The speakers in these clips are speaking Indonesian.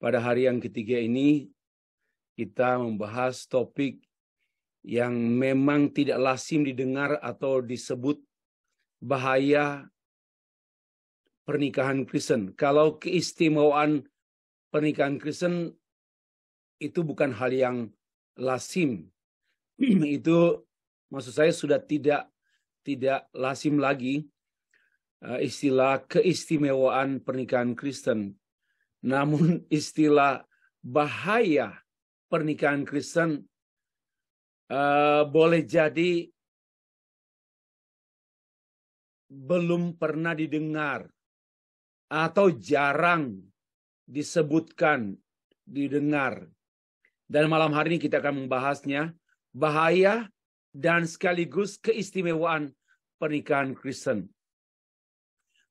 Pada hari yang ketiga ini, kita membahas topik yang memang tidak lazim didengar atau disebut bahaya pernikahan Kristen. Kalau keistimewaan pernikahan Kristen itu bukan hal yang lazim. Itu maksud saya sudah tidak lazim lagi istilah keistimewaan pernikahan Kristen. Namun istilah bahaya pernikahan Kristen boleh jadi belum pernah didengar atau jarang disebutkan, didengar. Dan malam hari ini kita akan membahasnya, bahaya dan sekaligus keistimewaan pernikahan Kristen.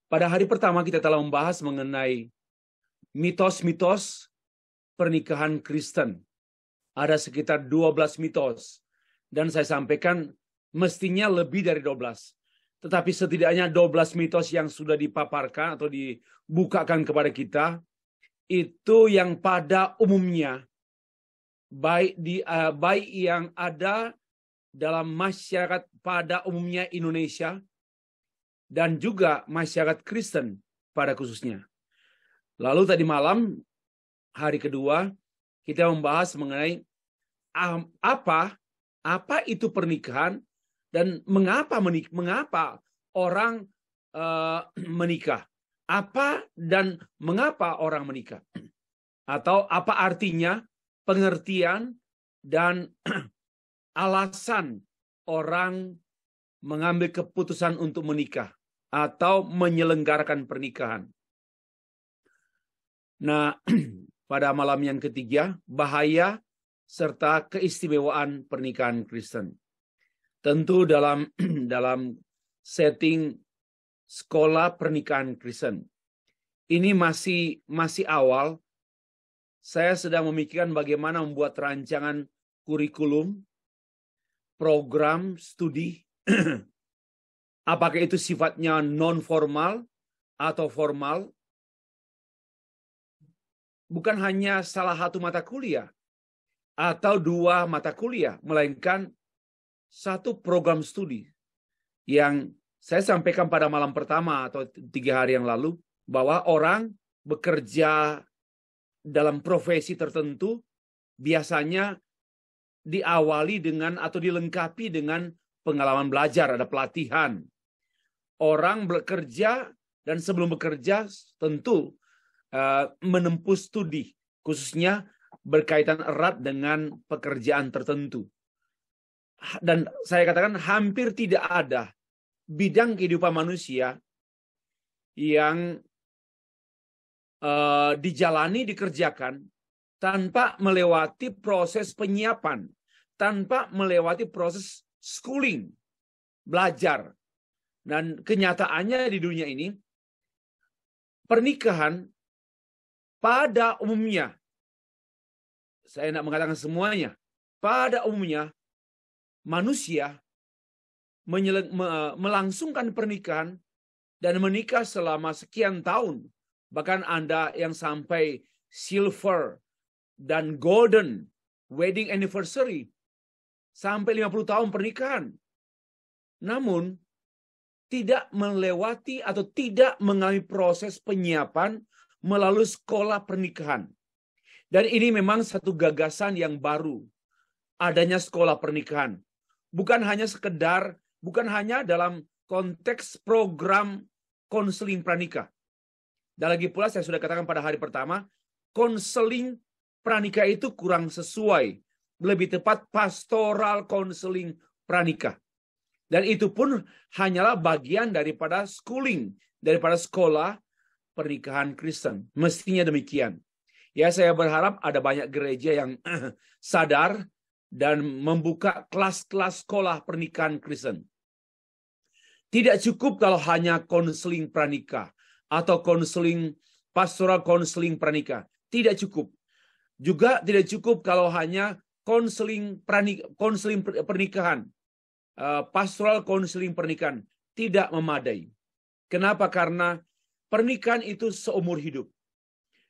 Pada hari pertama kita telah membahas mengenai mitos-mitos pernikahan Kristen. Ada sekitar 12 mitos. Dan saya sampaikan mestinya lebih dari 12. Tetapi setidaknya 12 mitos yang sudah dipaparkan atau dibukakan kepada kita, itu yang pada umumnya, baik yang ada dalam masyarakat pada umumnya Indonesia, dan juga masyarakat Kristen pada khususnya. Lalu tadi malam, hari kedua, kita membahas mengenai apa itu pernikahan dan mengapa orang menikah. Apa dan mengapa orang menikah. Atau apa artinya, pengertian, dan alasan orang mengambil keputusan untuk menikah atau menyelenggarakan pernikahan. Nah, pada malam yang ketiga, bahaya serta keistimewaan pernikahan Kristen. Tentu dalam setting sekolah pernikahan Kristen. Ini masih awal. Saya sedang memikirkan bagaimana membuat rancangan kurikulum, program studi. Apakah itu sifatnya non formal atau formal? Bukan hanya salah satu mata kuliah atau dua mata kuliah, melainkan satu program studi yang saya sampaikan pada malam pertama atau 3 hari yang lalu, bahwa orang bekerja dalam profesi tertentu biasanya diawali dengan atau dilengkapi dengan pengalaman belajar, ada pelatihan. Orang bekerja dan sebelum bekerja tentu menempuh studi, khususnya berkaitan erat dengan pekerjaan tertentu. Dan saya katakan hampir tidak ada bidang kehidupan manusia yang dikerjakan tanpa melewati proses penyiapan, tanpa melewati proses schooling, belajar. Dan kenyataannya di dunia ini, pernikahan pada umumnya, saya tidak mengatakan semuanya, pada umumnya manusia melangsungkan pernikahan dan menikah selama sekian tahun. Bahkan Anda yang sampai silver dan golden wedding anniversary, sampai 50 tahun pernikahan. Namun, tidak melewati atau tidak mengalami proses penyiapan melalui sekolah pernikahan. Dan ini memang satu gagasan yang baru. Adanya sekolah pernikahan. Bukan hanya dalam konteks program konseling pranikah. Dan lagi pula saya sudah katakan pada hari pertama, konseling pranikah itu kurang sesuai. Lebih tepat pastoral konseling pranikah. Dan itu pun hanyalah bagian daripada schooling, daripada sekolah pernikahan Kristen. Mestinya demikian. Ya, saya berharap ada banyak gereja yang sadar dan membuka kelas-kelas sekolah pernikahan Kristen. Tidak cukup kalau hanya konseling pranikah atau pastoral konseling pranikah. Tidak cukup. Juga tidak cukup kalau hanya konseling pernikahan, pastoral konseling pernikahan. Tidak memadai. Kenapa? Karena pernikahan itu seumur hidup.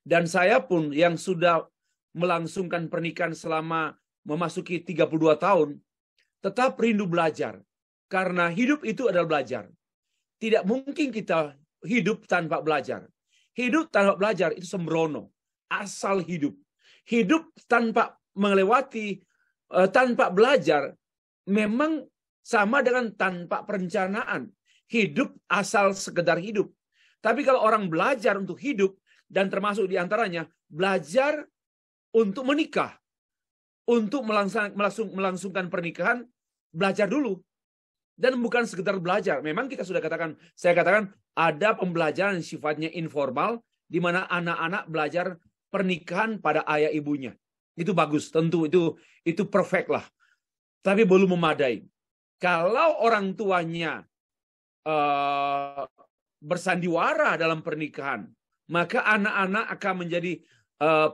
Dan saya pun yang sudah melangsungkan pernikahan selama memasuki 32 tahun, tetap rindu belajar. Karena hidup itu adalah belajar. Tidak mungkin kita hidup tanpa belajar. Hidup tanpa belajar itu sembrono. Asal hidup. Hidup tanpa melewati, tanpa belajar, memang sama dengan tanpa perencanaan. Hidup asal sekedar hidup. Tapi kalau orang belajar untuk hidup, dan termasuk diantaranya belajar untuk menikah, untuk melangsungkan pernikahan, belajar dulu. Dan bukan sekedar belajar. Memang kita sudah katakan, saya katakan ada pembelajaran sifatnya informal, di mana anak-anak belajar pernikahan pada ayah ibunya. Itu bagus, tentu itu perfect lah. Tapi belum memadai. Kalau orang tuanya bersandiwara dalam pernikahan, maka anak-anak akan menjadi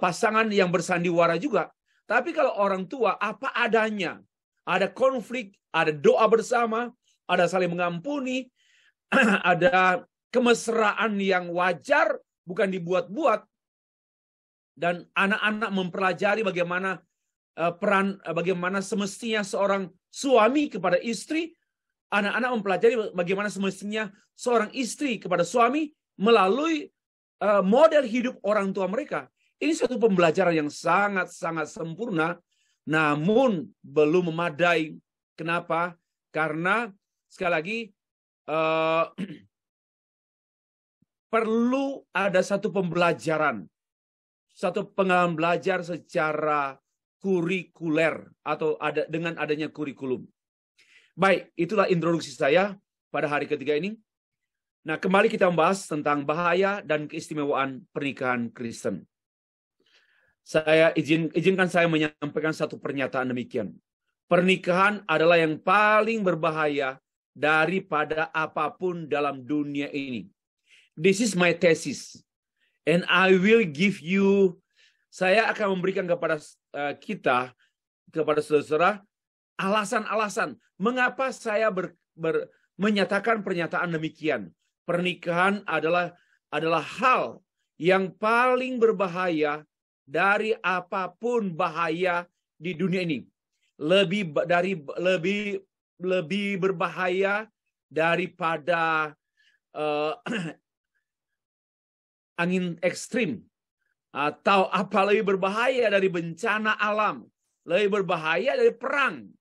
pasangan yang bersandiwara juga. Tapi kalau orang tua apa adanya, ada konflik, ada doa bersama, ada saling mengampuni, ada kemesraan yang wajar, bukan dibuat-buat, dan anak-anak mempelajari bagaimana bagaimana semestinya seorang suami kepada istri, anak-anak mempelajari bagaimana semestinya seorang istri kepada suami melalui model hidup orang tua mereka. Ini suatu pembelajaran yang sangat-sangat sempurna, namun belum memadai. Kenapa? Karena sekali lagi perlu ada satu pembelajaran, satu pengalaman belajar secara kurikuler atau dengan adanya kurikulum. Baik, itulah introduksi saya pada hari ketiga ini. Nah, kembali kita membahas tentang bahaya dan keistimewaan pernikahan Kristen. Izinkan saya menyampaikan satu pernyataan demikian. Pernikahan adalah yang paling berbahaya daripada apapun dalam dunia ini. This is my thesis. And I will give you, saya akan memberikan kepada kita, kepada saudara, alasan-alasan mengapa saya menyatakan pernyataan demikian. Pernikahan adalah hal yang paling berbahaya dari apapun bahaya di dunia ini. Lebih berbahaya daripada angin ekstrim, atau apa lebih berbahaya dari bencana alam, lebih berbahaya dari perang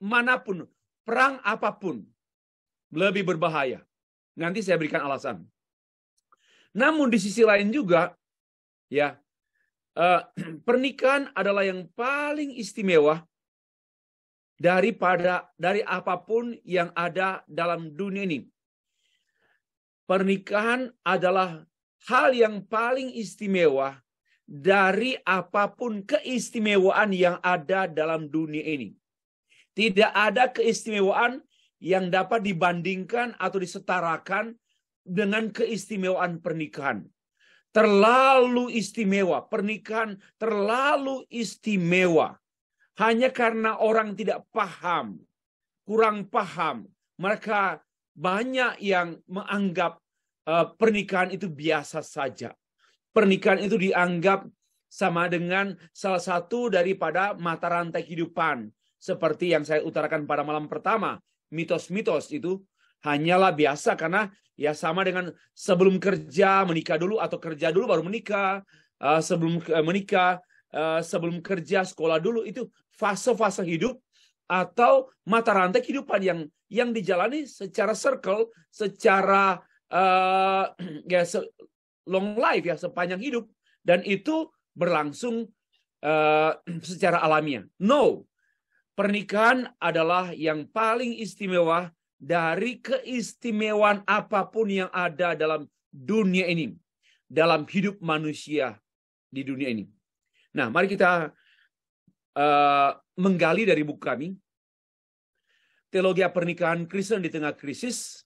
manapun, perang apapun lebih berbahaya. Nanti saya berikan alasan. Namun di sisi lain juga, ya, pernikahan adalah yang paling istimewa dari apapun yang ada dalam dunia ini. Pernikahan adalah hal yang paling istimewa dari apapun keistimewaan yang ada dalam dunia ini. Tidak ada keistimewaan yang dapat dibandingkan atau disetarakan dengan keistimewaan pernikahan. Terlalu istimewa, pernikahan terlalu istimewa. Hanya karena orang tidak paham, kurang paham, maka banyak yang menganggap pernikahan itu biasa saja. Pernikahan itu dianggap sama dengan salah satu daripada mata rantai kehidupan. Seperti yang saya utarakan pada malam pertama. Mitos-mitos itu hanyalah biasa karena ya sama dengan sebelum kerja, menikah dulu, atau kerja dulu baru menikah. Sebelum menikah, sebelum kerja, sekolah dulu. Itu fase-fase hidup atau mata rantai kehidupan yang dijalani secara circle, secara long life, ya, sepanjang hidup, dan itu berlangsung secara alamiah. No, pernikahan adalah yang paling istimewa dari keistimewaan apapun yang ada dalam dunia ini, dalam hidup manusia di dunia ini. Nah, mari kita menggali dari buku kami, Teologi Pernikahan Kristen di Tengah Krisis.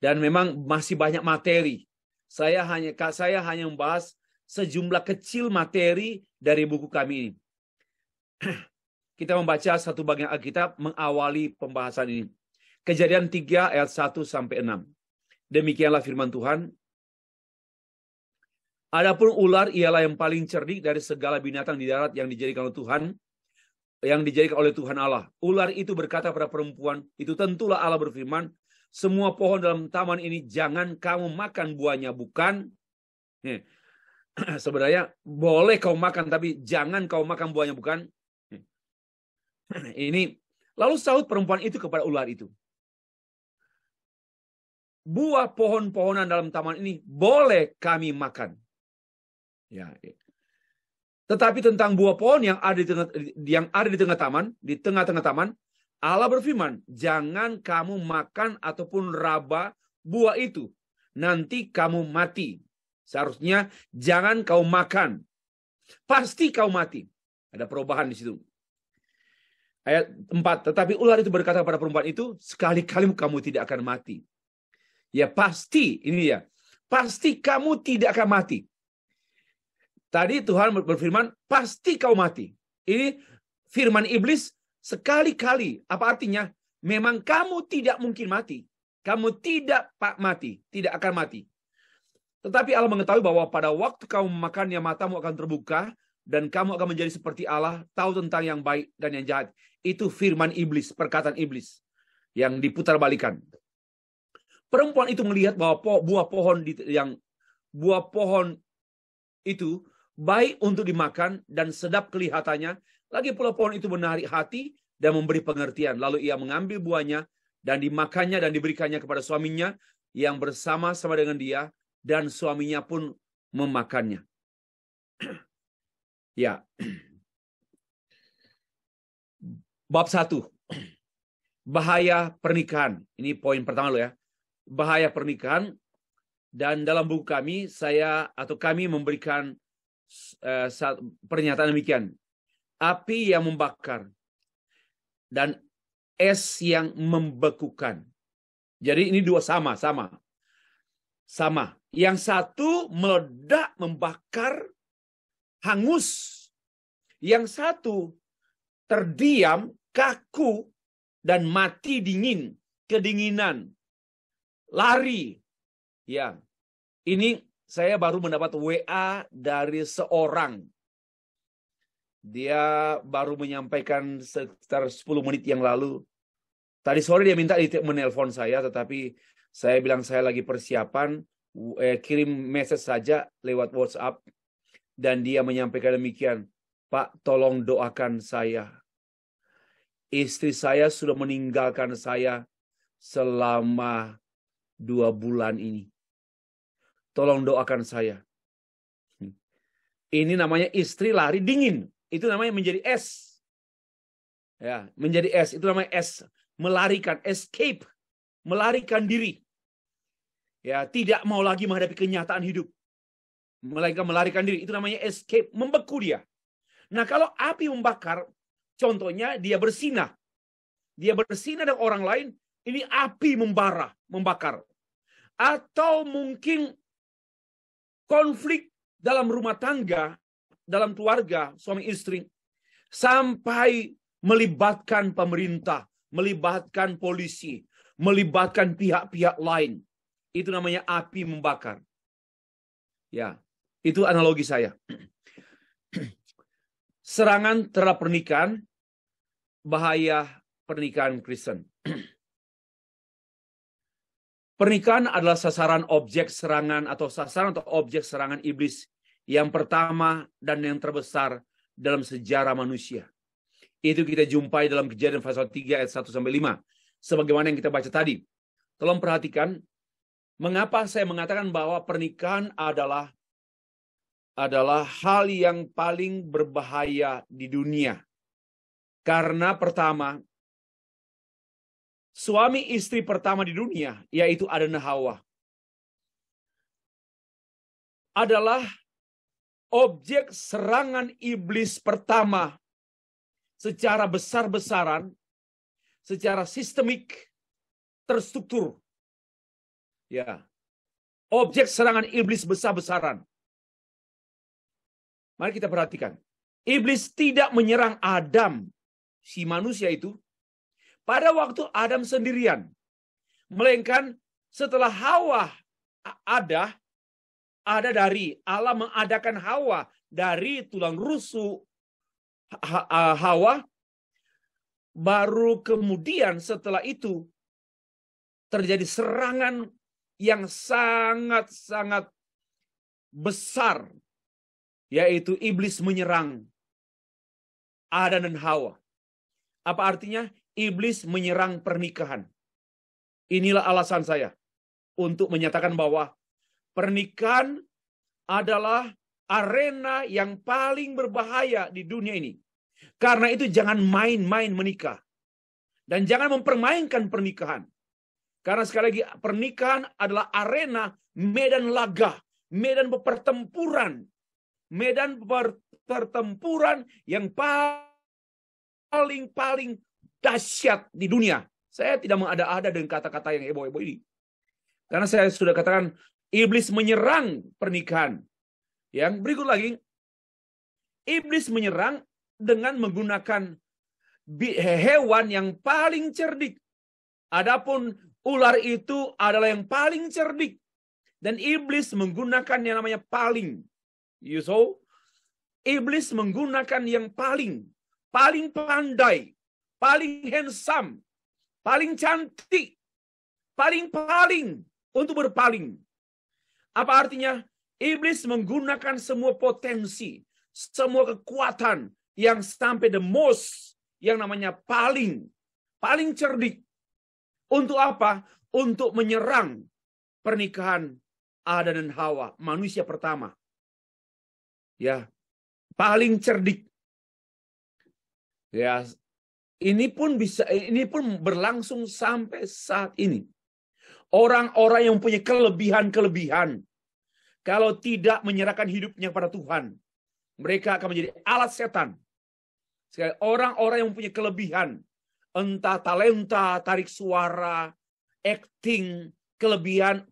Dan memang masih banyak materi. Saya hanya membahas sejumlah kecil materi dari buku kami ini. Kita membaca satu bagian Alkitab mengawali pembahasan ini. Kejadian 3 ayat 1-6. Demikianlah firman Tuhan. Adapun ular ialah yang paling cerdik dari segala binatang di darat yang dijadikan oleh Tuhan, Allah. Ular itu berkata pada perempuan, itu tentulah Allah berfirman, semua pohon dalam taman ini jangan kamu makan buahnya, bukan? Sebenarnya boleh kau makan, tapi jangan kau makan buahnya, bukan? Ini lalu sahut perempuan itu kepada ular itu, buah pohon-pohonan dalam taman ini boleh kami makan. Ya. Tetapi tentang buah pohon yang ada di tengah-tengah taman, Allah berfirman, jangan kamu makan ataupun raba buah itu, nanti kamu mati. Seharusnya jangan kau makan, pasti kau mati. Ada perubahan di situ. Ayat 4, tetapi ular itu berkata kepada perempuan itu, sekali-kali kamu tidak akan mati. Ya pasti, ini ya, pasti kamu tidak akan mati. Tadi Tuhan berfirman, pasti kau mati. Ini firman iblis sekali-kali. Apa artinya? Memang kamu tidak mungkin mati. Kamu tidak mati, tidak akan mati. Tetapi Allah mengetahui bahwa pada waktu kamu memakannya, matamu akan terbuka, dan kamu akan menjadi seperti Allah, tahu tentang yang baik dan yang jahat. Itu firman iblis, perkataan iblis yang diputarbalikan. Perempuan itu melihat bahwa buah pohon itu baik untuk dimakan dan sedap kelihatannya. Lagi pula pohon itu menarik hati dan memberi pengertian. Lalu ia mengambil buahnya dan dimakannya dan diberikannya kepada suaminya yang bersama-sama dengan dia, dan suaminya pun memakannya. Ya. Bab 1. Bahaya pernikahan. Ini poin pertama loh ya. Bahaya pernikahan. Dan dalam buku kami, kami memberikan pernyataan demikian. Api yang membakar dan es yang membekukan. Jadi ini dua sama. Yang satu meledak, membakar, hangus. Yang satu terdiam, kaku, dan mati dingin, kedinginan, lari. Ya, ini saya baru mendapat WA dari seorang. Dia baru menyampaikan sekitar 10 menit yang lalu. Tadi sore dia minta menelpon saya, tetapi saya bilang saya lagi persiapan, kirim message saja lewat WhatsApp. Dan dia menyampaikan demikian, Pak, tolong doakan saya. Istri saya sudah meninggalkan saya selama 2 bulan ini. Tolong doakan saya. Ini namanya istri lari dingin. Itu namanya menjadi es. Ya, menjadi es. Itu namanya es. Melarikan, escape. Melarikan diri. Ya, tidak mau lagi menghadapi kenyataan hidup. Melainkan melarikan diri. Itu namanya escape. Membeku dia. Nah, kalau api membakar, contohnya dia bersinah. Dia bersinah dengan orang lain. Ini api membakar. Atau mungkin konflik dalam rumah tangga, dalam keluarga, suami istri, sampai melibatkan pemerintah, melibatkan polisi, melibatkan pihak-pihak lain. Itu namanya api membakar. Ya, itu analogi saya. Serangan terhadap pernikahan, bahaya pernikahan Kristen. Pernikahan adalah sasaran objek serangan atau objek serangan iblis yang pertama dan yang terbesar dalam sejarah manusia. Itu kita jumpai dalam Kejadian pasal 3 ayat 1-5. Sebagaimana yang kita baca tadi. Tolong perhatikan, mengapa saya mengatakan bahwa pernikahan adalah hal yang paling berbahaya di dunia. Karena pertama, suami istri pertama di dunia, yaitu Adam dan Hawa, adalah objek serangan iblis pertama secara besar-besaran, secara sistemik, terstruktur. Ya, objek serangan iblis besar-besaran. Mari kita perhatikan. Iblis tidak menyerang Adam, si manusia itu, pada waktu Adam sendirian. Melainkan setelah Hawa ada, ada dari Allah mengadakan Hawa dari tulang rusuk Hawa. Baru kemudian setelah itu terjadi serangan yang sangat-sangat besar, yaitu iblis menyerang Adam dan Hawa. Apa artinya? Iblis menyerang pernikahan. Inilah alasan saya untuk menyatakan bahwa pernikahan adalah arena yang paling berbahaya di dunia ini. Karena itu jangan main-main menikah. Dan jangan mempermainkan pernikahan. Karena sekali lagi pernikahan adalah arena medan laga, medan pertempuran. Medan pertempuran yang paling dahsyat di dunia. Saya tidak mengada-ada dengan kata-kata yang heboh-heboh ini. Karena saya sudah katakan iblis menyerang pernikahan. Yang berikut lagi, iblis menyerang dengan menggunakan hewan yang paling cerdik. Adapun ular itu adalah yang paling cerdik. Dan iblis menggunakan yang namanya paling. You saw? Iblis menggunakan yang paling pandai, paling handsome, paling cantik, paling untuk berpaling. Apa artinya? Iblis menggunakan semua potensi, semua kekuatan yang sampai the most, yang namanya paling cerdik. Untuk apa? Untuk menyerang pernikahan Adam dan Hawa, manusia pertama. Ya, paling cerdik. Ya, ini pun berlangsung sampai saat ini. Orang-orang yang punya kelebihan, kalau tidak menyerahkan hidupnya pada Tuhan, mereka akan menjadi alat setan. Orang-orang yang punya kelebihan, entah talenta, tarik suara, acting, kelebihan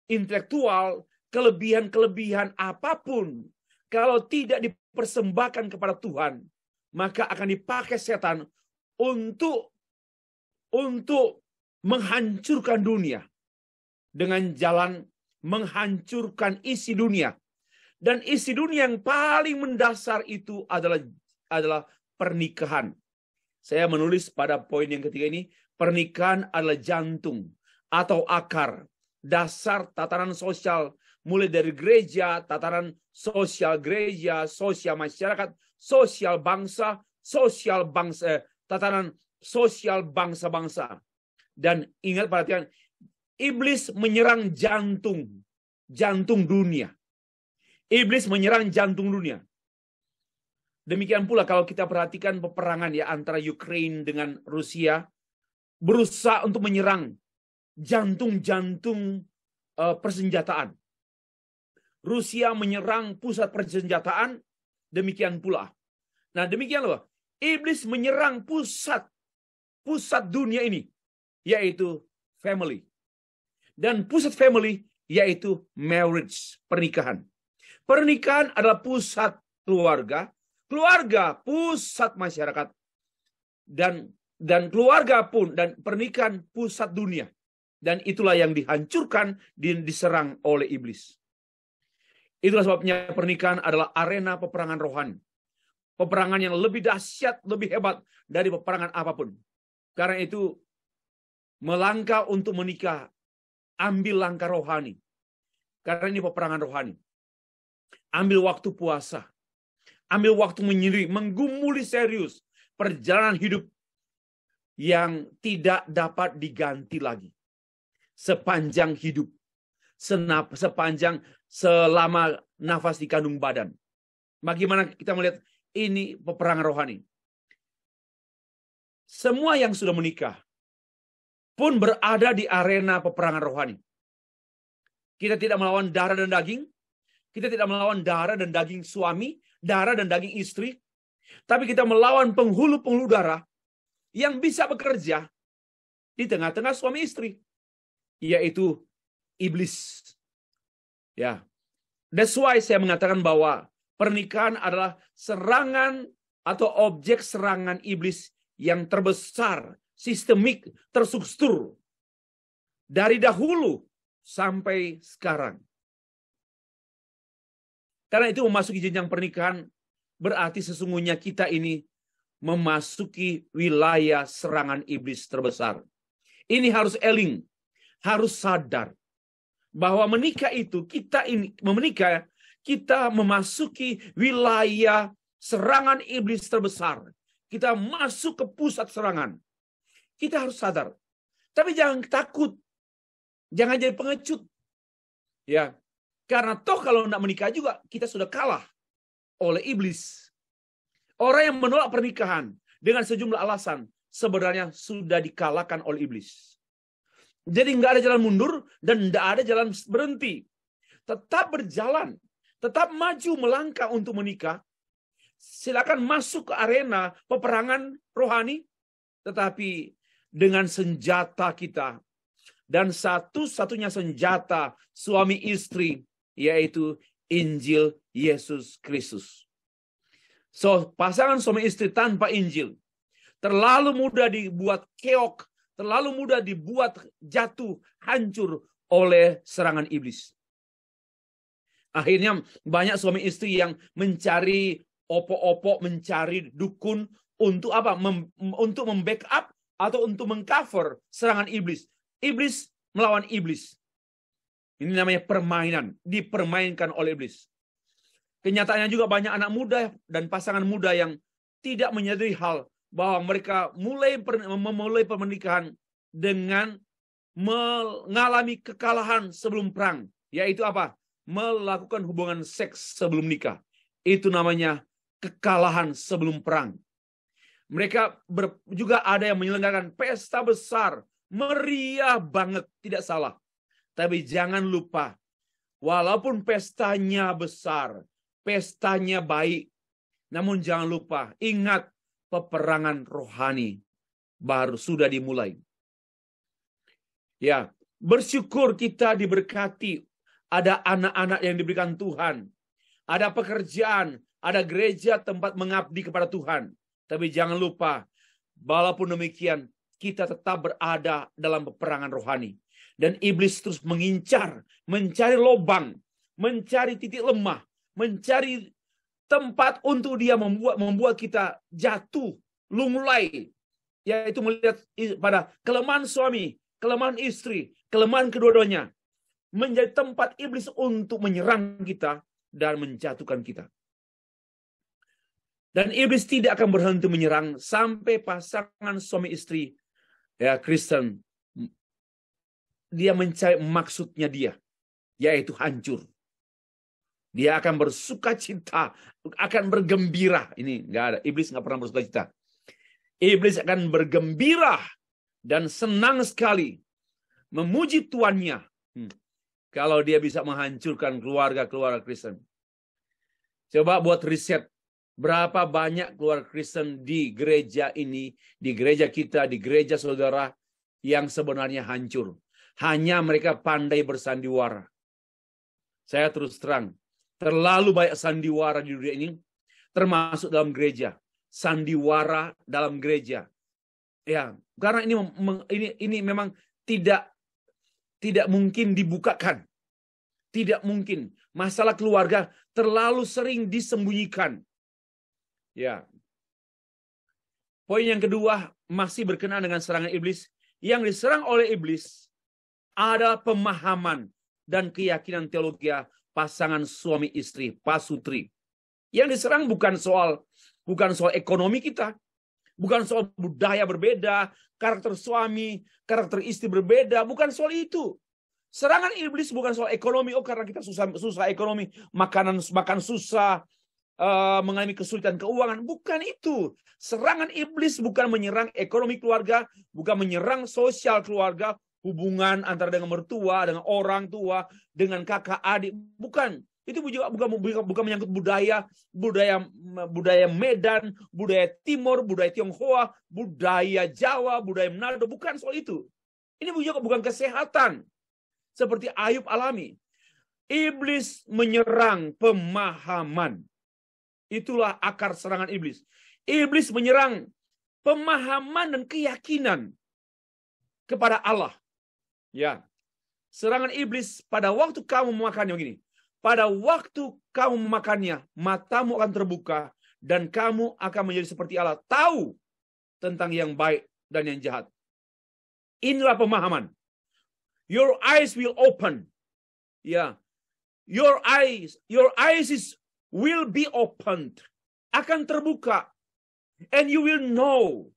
intelektual, kelebihan apapun, kalau tidak dipersembahkan kepada Tuhan, maka akan dipakai setan untuk menghancurkan dunia dengan jalan menghancurkan isi dunia. Dan isi dunia yang paling mendasar itu adalah pernikahan. Saya menulis pada poin yang ketiga ini, pernikahan adalah jantung atau akar, dasar tatanan sosial, mulai dari gereja, tatanan sosial gereja, sosial masyarakat, sosial bangsa, tatanan sosial bangsa-bangsa. Dan ingat perhatian, iblis menyerang jantung dunia. Iblis menyerang jantung dunia. Demikian pula kalau kita perhatikan peperangan ya antara Ukraina dengan Rusia, berusaha untuk menyerang jantung persenjataan. Rusia menyerang pusat persenjataan, demikian pula. Nah, demikianlah iblis menyerang pusat dunia ini, yaitu family. Dan pusat family yaitu marriage, pernikahan. Pernikahan adalah pusat keluarga, pusat masyarakat, dan keluarga pun, dan pernikahan pusat dunia. Dan itulah yang dihancurkan dan diserang oleh iblis. Itulah sebabnya pernikahan adalah arena peperangan rohani. Peperangan yang lebih dahsyat, lebih hebat dari peperangan apapun. Karena itu, melangkah untuk menikah, ambil langkah rohani. Karena ini peperangan rohani. Ambil waktu puasa. Ambil waktu menyendiri, menggumuli serius perjalanan hidup yang tidak dapat diganti lagi. Sepanjang hidup. Selama nafas di kandung badan. Bagaimana kita melihat ini peperangan rohani. Semua yang sudah menikah pun berada di arena peperangan rohani. Kita tidak melawan darah dan daging. Kita tidak melawan darah dan daging suami, darah dan daging istri. Tapi kita melawan penghulu-penghulu darah yang bisa bekerja di tengah-tengah suami istri. Yaitu iblis. Ya. That's why saya mengatakan bahwa pernikahan adalah serangan atau objek serangan iblis yang terbesar, sistemik, terstruktur. Dari dahulu sampai sekarang. Karena itu memasuki jenjang pernikahan berarti sesungguhnya kita ini memasuki wilayah serangan iblis terbesar. Ini harus eling, harus sadar bahwa menikah itu kita memasuki wilayah serangan iblis terbesar. Kita masuk ke pusat serangan. Kita harus sadar. Tapi jangan takut. Jangan jadi pengecut. Ya. Karena toh kalau tidak menikah juga kita sudah kalah oleh iblis. Orang yang menolak pernikahan dengan sejumlah alasan sebenarnya sudah dikalahkan oleh iblis. Jadi nggak ada jalan mundur dan nggak ada jalan berhenti. Tetap berjalan, tetap maju melangkah untuk menikah. Silakan masuk ke arena peperangan rohani, tetapi dengan senjata kita. Dan satu-satunya senjata suami istri, yaitu Injil Yesus Kristus. So, pasangan suami istri tanpa Injil terlalu mudah dibuat keok, terlalu mudah dibuat jatuh, hancur oleh serangan iblis. Akhirnya banyak suami istri yang mencari opo-opo, mencari dukun untuk apa? Untuk membackup atau untuk mengcover serangan iblis. Iblis melawan iblis. Ini namanya permainan, dipermainkan oleh iblis. Kenyataannya juga banyak anak muda dan pasangan muda yang tidak menyadari hal bahwa mereka memulai pernikahan dengan mengalami kekalahan sebelum perang. Yaitu apa? Melakukan hubungan seks sebelum nikah. Itu namanya kekalahan sebelum perang. Mereka juga ada yang menyelenggarakan pesta besar, meriah banget, tidak salah. Tapi jangan lupa, walaupun pestanya besar, pestanya baik, namun jangan lupa, ingat peperangan rohani baru sudah dimulai. Ya, bersyukur kita diberkati, ada anak-anak yang diberikan Tuhan, ada pekerjaan, ada gereja tempat mengabdi kepada Tuhan. Tapi jangan lupa, walaupun demikian, kita tetap berada dalam peperangan rohani. Dan iblis terus mengincar, mencari lubang, mencari titik lemah, mencari tempat untuk dia membuat kita jatuh, lunglai. Yaitu melihat pada kelemahan suami, kelemahan istri, kelemahan kedua-duanya. Menjadi tempat iblis untuk menyerang kita dan menjatuhkan kita. Dan iblis tidak akan berhenti menyerang sampai pasangan suami istri ya Kristen dia mencari maksudnya dia, yaitu hancur. Dia akan bersukacita, akan bergembira. Ini nggak ada, iblis nggak pernah bersukacita. Iblis akan bergembira dan senang sekali memuji tuannya kalau dia bisa menghancurkan keluarga-keluarga Kristen. Coba buat riset. Berapa banyak keluarga Kristen di gereja ini, di gereja kita, di gereja saudara yang sebenarnya hancur. Hanya mereka pandai bersandiwara. Saya terus terang, terlalu banyak sandiwara di dunia ini, termasuk dalam gereja. Sandiwara dalam gereja. Ya, karena ini memang tidak mungkin dibukakan. Tidak mungkin. Masalah keluarga terlalu sering disembunyikan. Ya. Poin yang kedua masih berkenaan dengan serangan iblis. Yang diserang oleh iblis ada pemahaman dan keyakinan teologi pasangan suami istri, pasutri. Yang diserang bukan soal ekonomi kita, bukan soal budaya berbeda, karakter suami, karakter istri berbeda, bukan soal itu. Serangan iblis bukan soal ekonomi, karena kita susah ekonomi, makan susah, mengalami kesulitan keuangan, bukan itu. Serangan iblis bukan menyerang ekonomi keluarga, bukan menyerang sosial keluarga, hubungan antara dengan mertua, dengan orang tua, dengan kakak adik, bukan. Itu juga bukan menyangkut budaya Medan, budaya Timur, budaya Tionghoa, budaya Jawa, budaya Manado, bukan soal itu. Ini juga bukan kesehatan seperti Ayub alami. Iblis menyerang pemahaman. Itulah akar serangan iblis. Iblis menyerang pemahaman dan keyakinan kepada Allah. Ya. Serangan iblis pada waktu kamu memakannya begini. Pada waktu kamu memakannya, matamu akan terbuka dan kamu akan menjadi seperti Allah, tahu tentang yang baik dan yang jahat. Inilah pemahaman. Your eyes will open. Ya, your eyes will be opened. Akan terbuka. And you will know.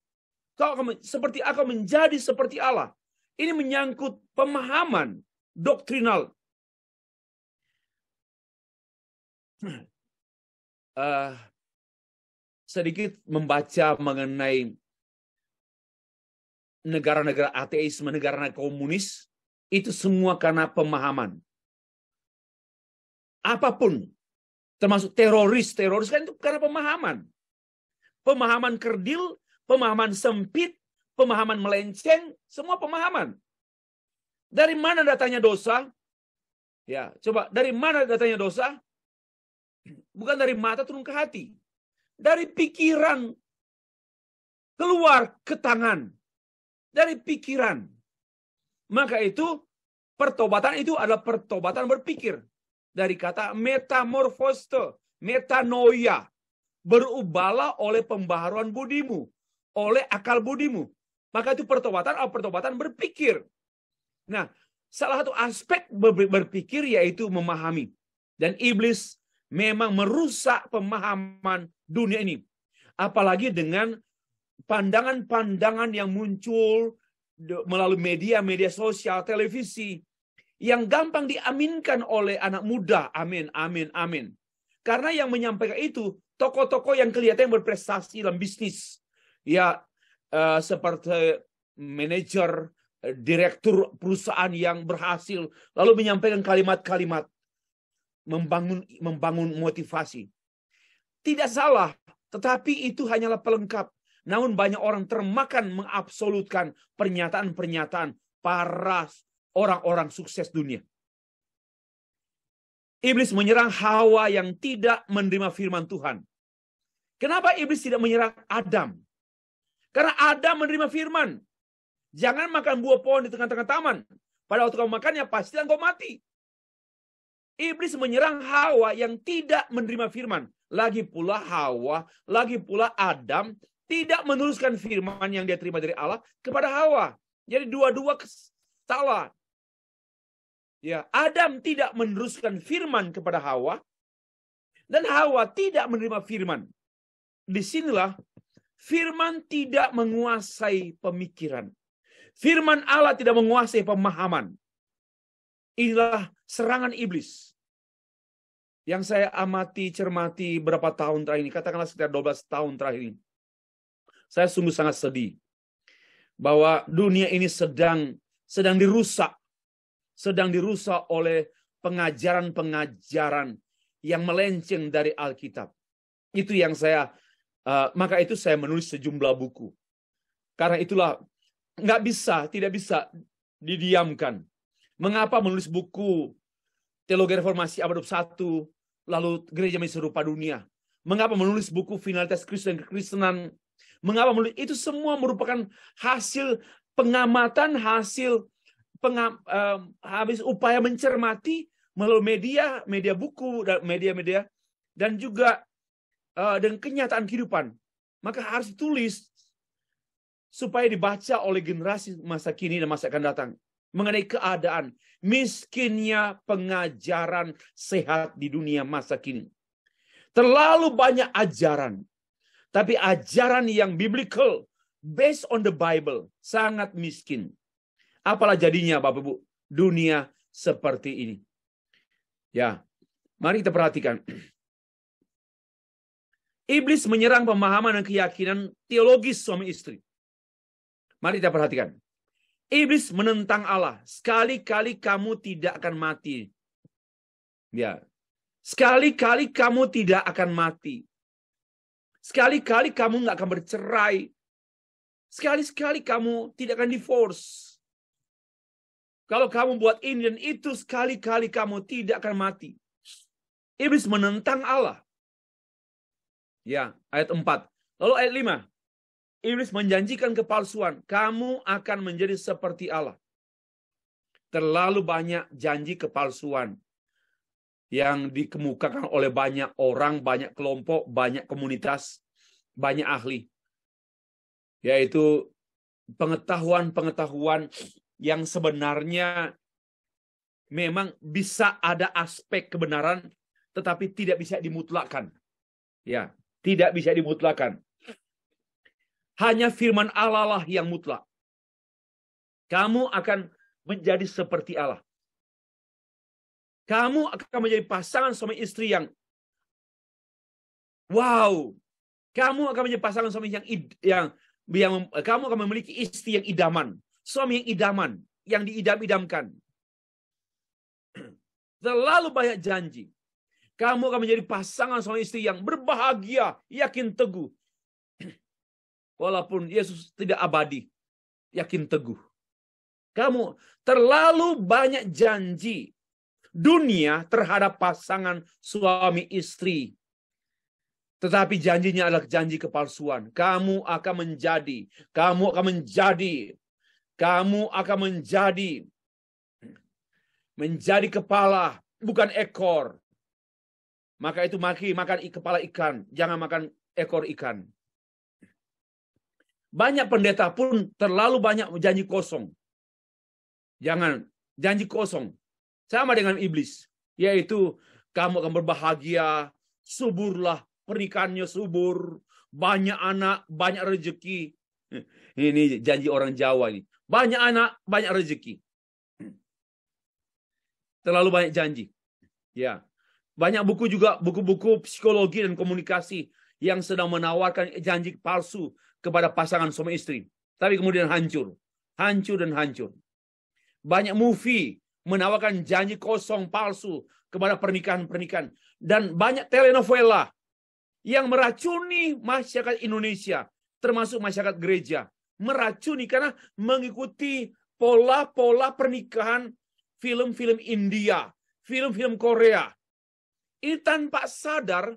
Kau akan menjadi seperti Allah. Ini menyangkut pemahaman doktrinal. Sedikit membaca mengenai negara-negara ateisme, negara-negara komunis, itu semua karena pemahaman. Apapun, termasuk teroris kan itu karena pemahaman. Pemahaman kerdil, pemahaman sempit, pemahaman melenceng, semua pemahaman. Dari mana datangnya dosa? Ya, coba dari mana datangnya dosa? Bukan dari mata turun ke hati. Dari pikiran keluar ke tangan. Dari pikiran. Maka itu pertobatan itu adalah pertobatan berpikir. Dari kata metamorfose, metanoia. Berubahlah oleh pembaharuan budimu, oleh akal budimu. Maka itu pertobatan berpikir. Nah, salah satu aspek berpikir yaitu memahami. Dan iblis memang merusak pemahaman dunia ini. Apalagi dengan pandangan-pandangan yang muncul melalui media sosial, televisi, yang gampang diaminkan oleh anak muda. Amin, amin, amin. Karena yang menyampaikan itu tokoh-tokoh yang kelihatan berprestasi dalam bisnis. Ya, seperti manajer, direktur perusahaan yang berhasil, lalu menyampaikan kalimat-kalimat membangun motivasi. Tidak salah, tetapi itu hanyalah pelengkap. Namun banyak orang termakan mengabsolutkan pernyataan-pernyataan para orang-orang sukses dunia. Iblis menyerang Hawa yang tidak menerima firman Tuhan. Kenapa iblis tidak menyerang Adam? Karena Adam menerima firman. Jangan makan buah pohon di tengah-tengah taman. Pada waktu kau makannya, pasti engkau mati. Iblis menyerang Hawa yang tidak menerima firman. Lagi pula Hawa, lagi pula Adam tidak meneruskan firman yang dia terima dari Allah kepada Hawa. Jadi dua-dua salah. Ya, Adam tidak meneruskan firman kepada Hawa dan Hawa tidak menerima firman. Disinilah firman tidak menguasai pemikiran. Firman Allah tidak menguasai pemahaman. Inilah serangan iblis yang saya amati, cermati berapa tahun terakhir ini, katakanlah sekitar 12 tahun terakhir ini. Saya sungguh sangat sedih bahwa dunia ini sedang dirusak. Sedang dirusak oleh pengajaran-pengajaran yang melenceng dari Alkitab. Itu yang maka itu saya menulis sejumlah buku. Karena itulah tidak bisa didiamkan. Mengapa menulis buku Teologi Reformasi abad 21, lalu gereja menjadi serupa dunia? Mengapa menulis buku Finalitas Kristus dan Kekristenan? Mengapa menulis? Itu semua merupakan hasil pengamatan, habis upaya mencermati melalui media buku dan media dan juga dengan kenyataan kehidupan. Maka harus ditulis supaya dibaca oleh generasi masa kini dan masa akan datang mengenai keadaan miskinnya pengajaran sehat di dunia masa kini. Terlalu banyak ajaran, tapi ajaran yang biblical based on the Bible sangat miskin. Apalah jadinya Bapak Ibu dunia seperti ini. Ya, mari kita perhatikan. Iblis menyerang pemahaman dan keyakinan teologis suami istri. Mari kita perhatikan. Iblis menentang Allah. Sekali-kali kamu tidak akan mati. Ya. Sekali-kali kamu tidak akan mati. Sekali-kali kamu nggak akan bercerai. Sekali-sekali kamu tidak akan divorce. Kalau kamu buat ini dan itu, sekali-kali kamu tidak akan mati. Iblis menentang Allah. Ya, ayat 4. Lalu ayat 5. Iblis menjanjikan kepalsuan. Kamu akan menjadi seperti Allah. Terlalu banyak janji kepalsuan yang dikemukakan oleh banyak orang, banyak kelompok, banyak komunitas, banyak ahli. Yaitu pengetahuan-pengetahuan yang sebenarnya memang bisa ada aspek kebenaran, tetapi tidak bisa dimutlakkan. Ya, tidak bisa dimutlakkan. Hanya firman Allah lah yang mutlak. Kamu akan menjadi seperti Allah. Kamu akan menjadi pasangan suami istri yang wow. Kamu akan menjadi pasangan suami yang kamu akan memiliki istri yang idaman, suami yang idaman, yang diidam-idamkan. Terlalu banyak janji. Kamu akan menjadi pasangan suami istri yang berbahagia, yakin teguh. Walaupun Yesus tidak abadi, yakin teguh. Kamu terlalu banyak janji dunia terhadap pasangan suami istri. Tetapi janjinya adalah janji kepalsuan. Kamu akan menjadi kepala, bukan ekor. Maka itu makan kepala ikan, jangan makan ekor ikan. Banyak pendeta pun terlalu banyak janji kosong. Jangan, janji kosong. Sama dengan iblis. Yaitu kamu akan berbahagia, suburlah, pernikahannya subur, banyak anak, banyak rezeki. Ini janji orang Jawa ini. Banyak anak, banyak rezeki. Terlalu banyak janji. Ya. Banyak buku juga, buku-buku psikologi dan komunikasi yang sedang menawarkan janji palsu kepada pasangan suami istri. Tapi kemudian hancur. Hancur dan hancur. Banyak movie menawarkan janji kosong palsu kepada pernikahan-pernikahan. Dan banyak telenovela yang meracuni masyarakat Indonesia, termasuk masyarakat gereja. Meracuni karena mengikuti pola-pola pernikahan film-film India, film-film Korea. Ini tanpa sadar,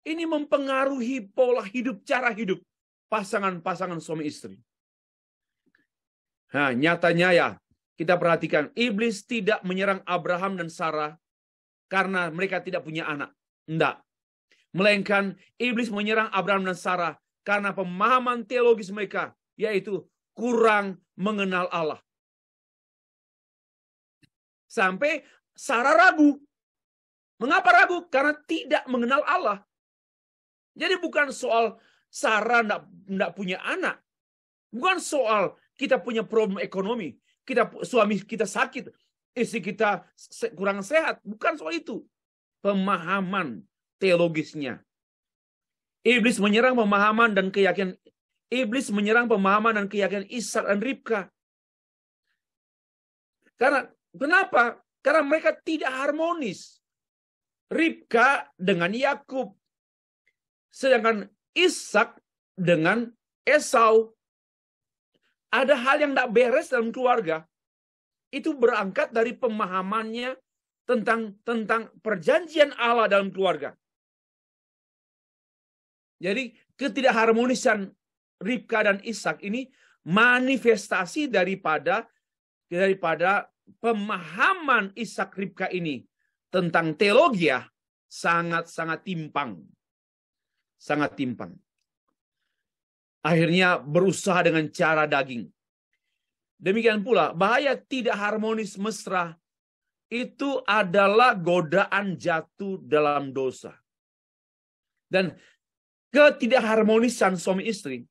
ini mempengaruhi pola hidup, cara hidup pasangan-pasangan suami istri. Nah, nyatanya ya, kita perhatikan, iblis tidak menyerang Abraham dan Sarah karena mereka tidak punya anak. Enggak. Melainkan iblis menyerang Abraham dan Sarah karena pemahaman teologis mereka, yaitu kurang mengenal Allah. Sampai Sarah ragu. Mengapa ragu? Karena tidak mengenal Allah. Jadi bukan soal Sarah enggak punya anak. Bukan soal kita punya problem ekonomi. Suami kita sakit. Istri kita kurang sehat. Bukan soal itu. Pemahaman teologisnya. Iblis menyerang pemahaman dan keyakinan. Iblis menyerang pemahaman dan keyakinan Ishak dan Ribka. Kenapa? Karena mereka tidak harmonis. Ribka dengan Yakub. Sedangkan Ishak dengan Esau. Ada hal yang tidak beres dalam keluarga. Itu berangkat dari pemahamannya tentang perjanjian Allah dalam keluarga. Jadi ketidakharmonisan Ribka dan Ishak ini manifestasi daripada pemahaman Ishak Ribka ini tentang teologi sangat-sangat timpang. Sangat timpang. Akhirnya berusaha dengan cara daging. Demikian pula bahaya tidak harmonis mesra itu adalah godaan jatuh dalam dosa. Dan ketidakharmonisan suami istri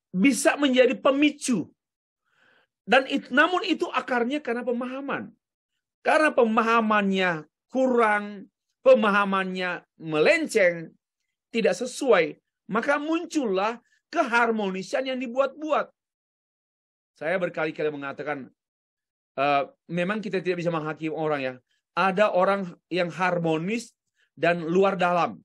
bisa menjadi pemicu. Dan namun itu akarnya karena pemahaman. Karena pemahamannya kurang, pemahamannya melenceng, tidak sesuai, maka muncullah keharmonisan yang dibuat-buat. Saya berkali-kali mengatakan, memang kita tidak bisa menghakimi orang ya. Ada orang yang harmonis dan luar dalam.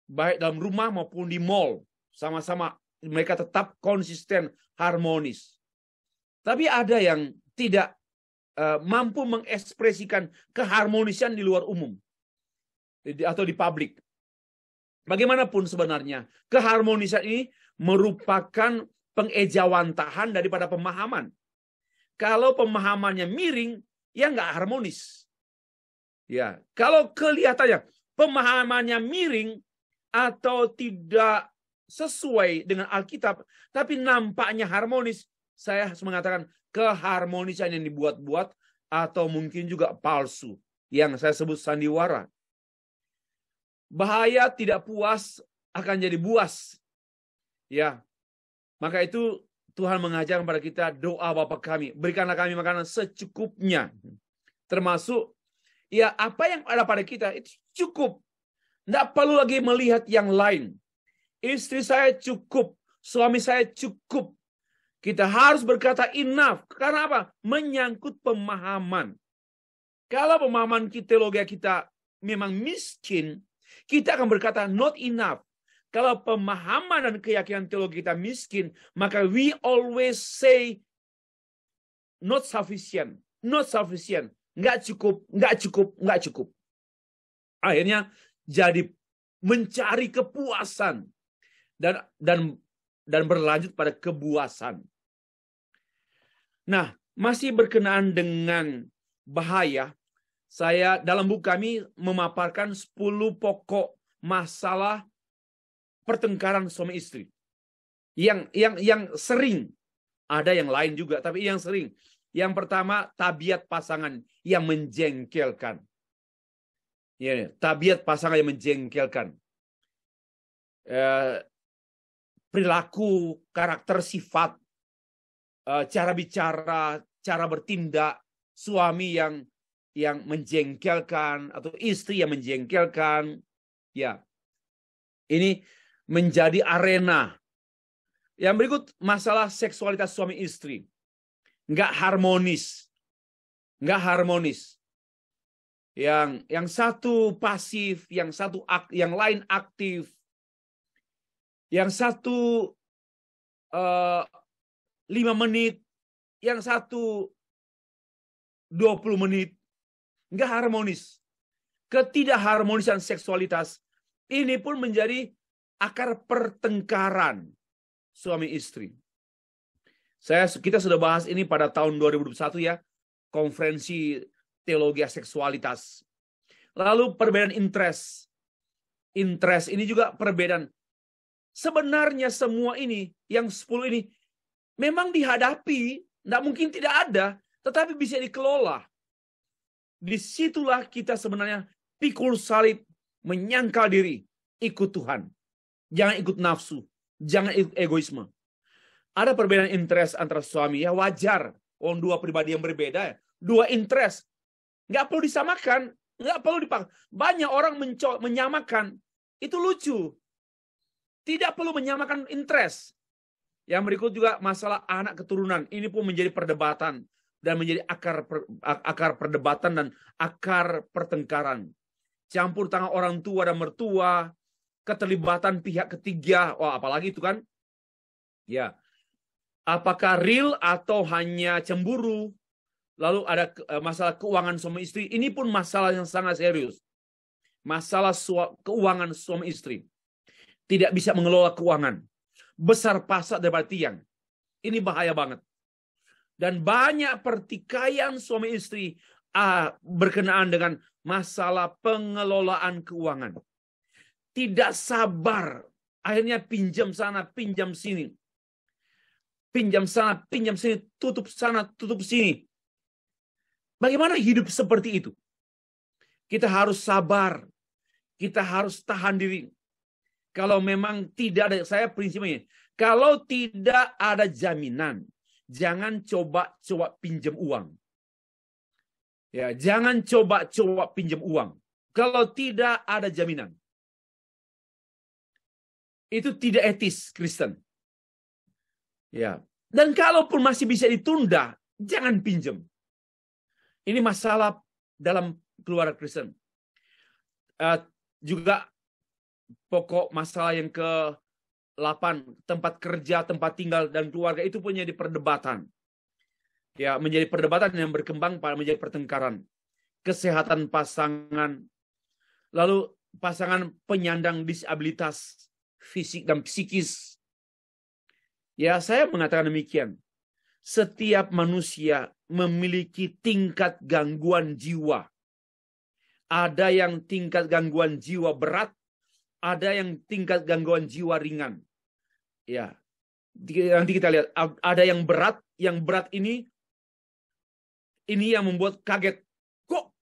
Baik dalam rumah maupun di mall. Sama-sama mereka tetap konsisten, harmonis. Tapi ada yang tidak mampu mengekspresikan keharmonisan di luar umum atau di publik. Bagaimanapun sebenarnya keharmonisan ini merupakan pengejawantahan daripada pemahaman. Kalau pemahamannya miring, ya nggak harmonis. Ya, kalau kelihatannya pemahamannya miring atau tidak sesuai dengan Alkitab, tapi nampaknya harmonis, saya harus mengatakan keharmonisan yang dibuat-buat atau mungkin juga palsu, yang saya sebut sandiwara. Bahaya tidak puas akan jadi buas. Ya, maka itu Tuhan mengajar kepada kita doa Bapa kami, berikanlah kami makanan secukupnya. Termasuk ya apa yang ada pada kita itu cukup. Tidak perlu lagi melihat yang lain. Istri saya cukup, suami saya cukup. Kita harus berkata enough. Karena apa? Menyangkut pemahaman. Kalau pemahaman teologi kita memang miskin, kita akan berkata not enough. Kalau pemahaman dan keyakinan teologi kita miskin, maka we always say not sufficient, not sufficient, nggak cukup, nggak cukup, nggak cukup. Akhirnya jadi mencari kepuasan dan berlanjut pada kebuasan. Nah, masih berkenaan dengan bahaya, saya dalam buku kami memaparkan 10 pokok masalah pertengkaran suami istri. Yang sering, ada yang lain juga, tapi yang sering. Yang pertama, tabiat pasangan yang menjengkelkan. Ya, tabiat pasangan yang menjengkelkan. Perilaku, karakter, sifat, cara bicara, cara bertindak, suami yang menjengkelkan atau istri yang menjengkelkan. Ya, ini menjadi arena. Yang berikut masalah seksualitas suami istri. Nggak harmonis. Nggak harmonis. Yang satu pasif, yang lain aktif. Yang satu 5 menit, yang satu 20 menit. Nggak harmonis. Ketidakharmonisan seksualitas ini pun menjadi akar pertengkaran suami istri. Kita sudah bahas ini pada tahun 2021 ya, konferensi teologi seksualitas. Lalu perbedaan interest. Interest ini juga perbedaan. Sebenarnya semua ini, yang 10 ini, memang dihadapi, tidak mungkin tidak ada, tetapi bisa dikelola. Disitulah kita sebenarnya pikul salib, menyangkal diri, ikut Tuhan. Jangan ikut nafsu, jangan ikut egoisme. Ada perbedaan interest antara suami, ya wajar. Dua pribadi yang berbeda, dua interest. Nggak perlu disamakan, nggak perlu dipakai. Banyak orang menyamakan, itu lucu. Tidak perlu menyamakan interest. Yang berikut juga masalah anak keturunan. Ini pun menjadi perdebatan dan menjadi akar perdebatan dan akar pertengkaran. Campur tangan orang tua dan mertua, keterlibatan pihak ketiga. Wah, apalagi itu kan? Ya. Apakah real atau hanya cemburu? Lalu ada masalah keuangan suami istri. Ini pun masalah yang sangat serius. Masalah keuangan suami istri. Tidak bisa mengelola keuangan. Besar pasak daripada tiang. Ini bahaya banget. Dan banyak pertikaian suami istri berkenaan dengan masalah pengelolaan keuangan. Tidak sabar. Akhirnya pinjam sana, pinjam sini. Pinjam sana, pinjam sini, tutup sana, tutup sini. Bagaimana hidup seperti itu? Kita harus sabar. Kita harus tahan diri. Kalau memang tidak ada, saya prinsipnya, kalau tidak ada jaminan, jangan coba-coba pinjam uang. Ya, jangan coba-coba pinjam uang. Kalau tidak ada jaminan. Itu tidak etis Kristen. Ya. Dan kalaupun masih bisa ditunda, jangan pinjam. Ini masalah dalam keluarga Kristen. Juga pokok masalah yang ke-8, tempat kerja, tempat tinggal, dan keluarga itu punya di perdebatan. Ya, menjadi perdebatan yang berkembang pada menjadi pertengkaran. Kesehatan pasangan, lalu pasangan penyandang disabilitas fisik dan psikis. Ya, saya mengatakan demikian. setiap manusia memiliki tingkat gangguan jiwa. Ada yang tingkat gangguan jiwa berat, ada yang tingkat gangguan jiwa ringan. Ya, nanti kita lihat. Ada yang berat ini yang membuat kaget. Kok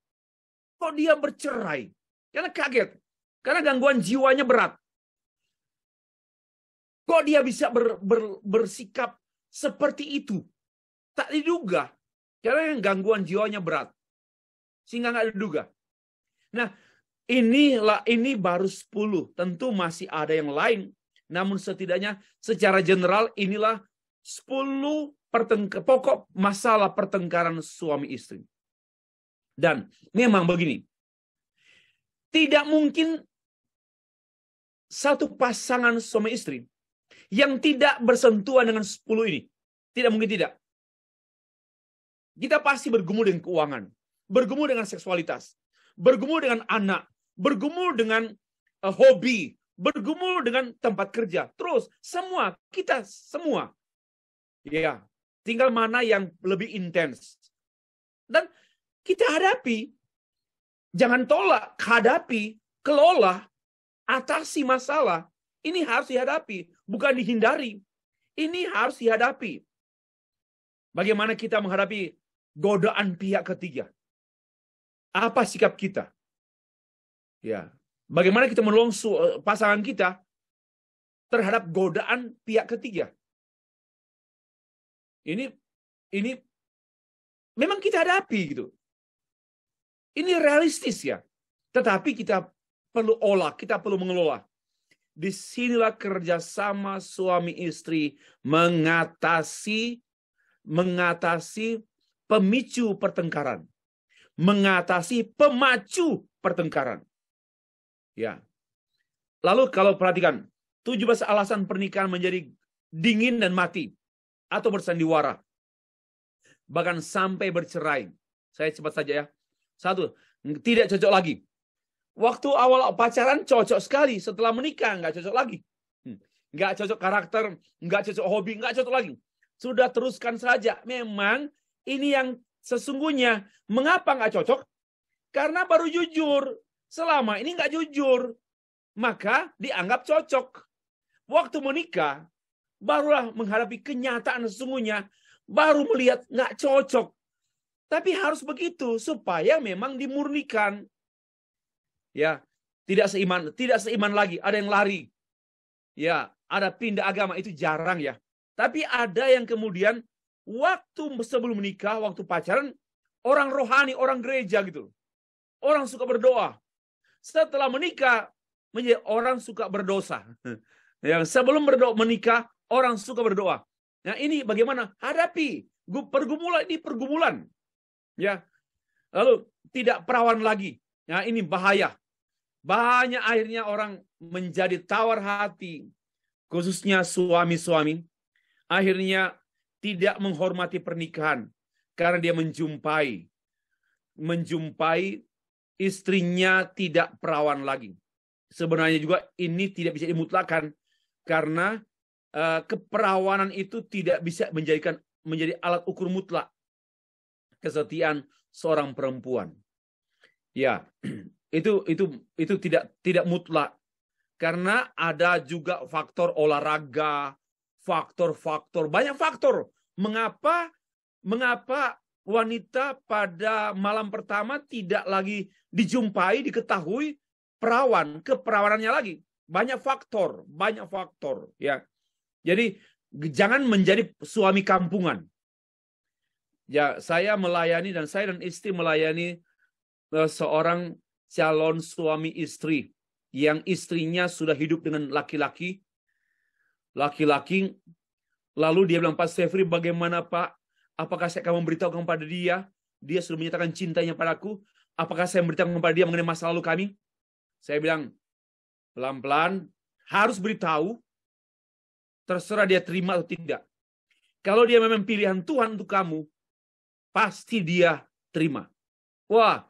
dia bercerai? Karena kaget, karena gangguan jiwanya berat. Kok dia bisa bersikap seperti itu? Tak diduga, karena yang gangguan jiwanya berat, sehingga nggak diduga. Nah, ini baru 10. Tentu masih ada yang lain. Namun setidaknya secara general inilah 10 pokok masalah pertengkaran suami istri. Dan memang begini. Tidak mungkin satu pasangan suami istri yang tidak bersentuhan dengan 10 ini. Tidak mungkin tidak. Kita pasti bergumul dengan keuangan, bergumul dengan seksualitas, bergumul dengan anak, bergumul dengan hobi, bergumul dengan tempat kerja. Terus kita semua. Ya, tinggal mana yang lebih intens. Dan kita hadapi. Jangan tolak, hadapi, kelola, atasi masalah. Ini harus dihadapi, bukan dihindari. Ini harus dihadapi. Bagaimana kita menghadapi godaan pihak ketiga? Apa sikap kita? Ya, bagaimana kita menolong pasangan kita terhadap godaan pihak ketiga? Ini memang kita hadapi gitu. Ini realistis ya. Tetapi kita perlu kita perlu mengelola. Disinilah kerjasama suami istri mengatasi pemicu pertengkaran. Mengatasi pemacu pertengkaran. Ya. Lalu kalau perhatikan, 17 alasan pernikahan menjadi dingin dan mati. Atau bersandiwara. Bahkan sampai bercerai. Saya cepat saja ya. 1, tidak cocok lagi. Waktu awal pacaran cocok sekali. Setelah menikah nggak cocok lagi. Nggak cocok karakter, nggak cocok hobi, nggak cocok lagi. Sudah teruskan saja. Memang ini yang sesungguhnya. Mengapa nggak cocok? Karena baru jujur. Selama ini nggak jujur. Maka dianggap cocok. Waktu menikah, barulah menghadapi kenyataan sesungguhnya. Baru melihat nggak cocok. Tapi harus begitu supaya memang dimurnikan. Ya, tidak seiman lagi, ada yang lari. Ya, ada pindah agama, itu jarang ya. Tapi ada yang kemudian waktu sebelum menikah, waktu pacaran, orang rohani, orang gereja gitu. Orang suka berdoa. Setelah menikah menjadi orang suka berdosa. Yang sebelum menikah orang suka berdoa. Nah, ini bagaimana hadapi pergumulan. Ya, lalu tidak perawan lagi. Nah, ini bahaya. Banyak akhirnya orang menjadi tawar hati, khususnya suami-suami. Akhirnya tidak menghormati pernikahan karena dia menjumpai istrinya tidak perawan lagi. Sebenarnya juga ini tidak bisa dimutlakan karena keperawanan itu tidak bisa menjadi alat ukur mutlak kesetiaan seorang perempuan. Ya, itu tidak mutlak karena ada juga faktor olahraga, banyak faktor. Mengapa wanita pada malam pertama tidak lagi diketahui keperawanannya lagi. Banyak faktor ya. Jadi jangan menjadi suami kampungan. Ya, saya dan istri melayani seorang calon suami istri yang istrinya sudah hidup dengan laki-laki. Lalu dia bilang, Pak Stefri, bagaimana Pak? Apakah saya akan memberitahukan kepada dia? Dia sudah menyatakan cintanya padaku. Apakah saya memberitahukan kepada dia mengenai masa lalu kami? Saya bilang, pelan-pelan harus beritahu. Terserah dia terima atau tidak. Kalau dia memang pilihan Tuhan untuk kamu, pasti dia terima. Wah,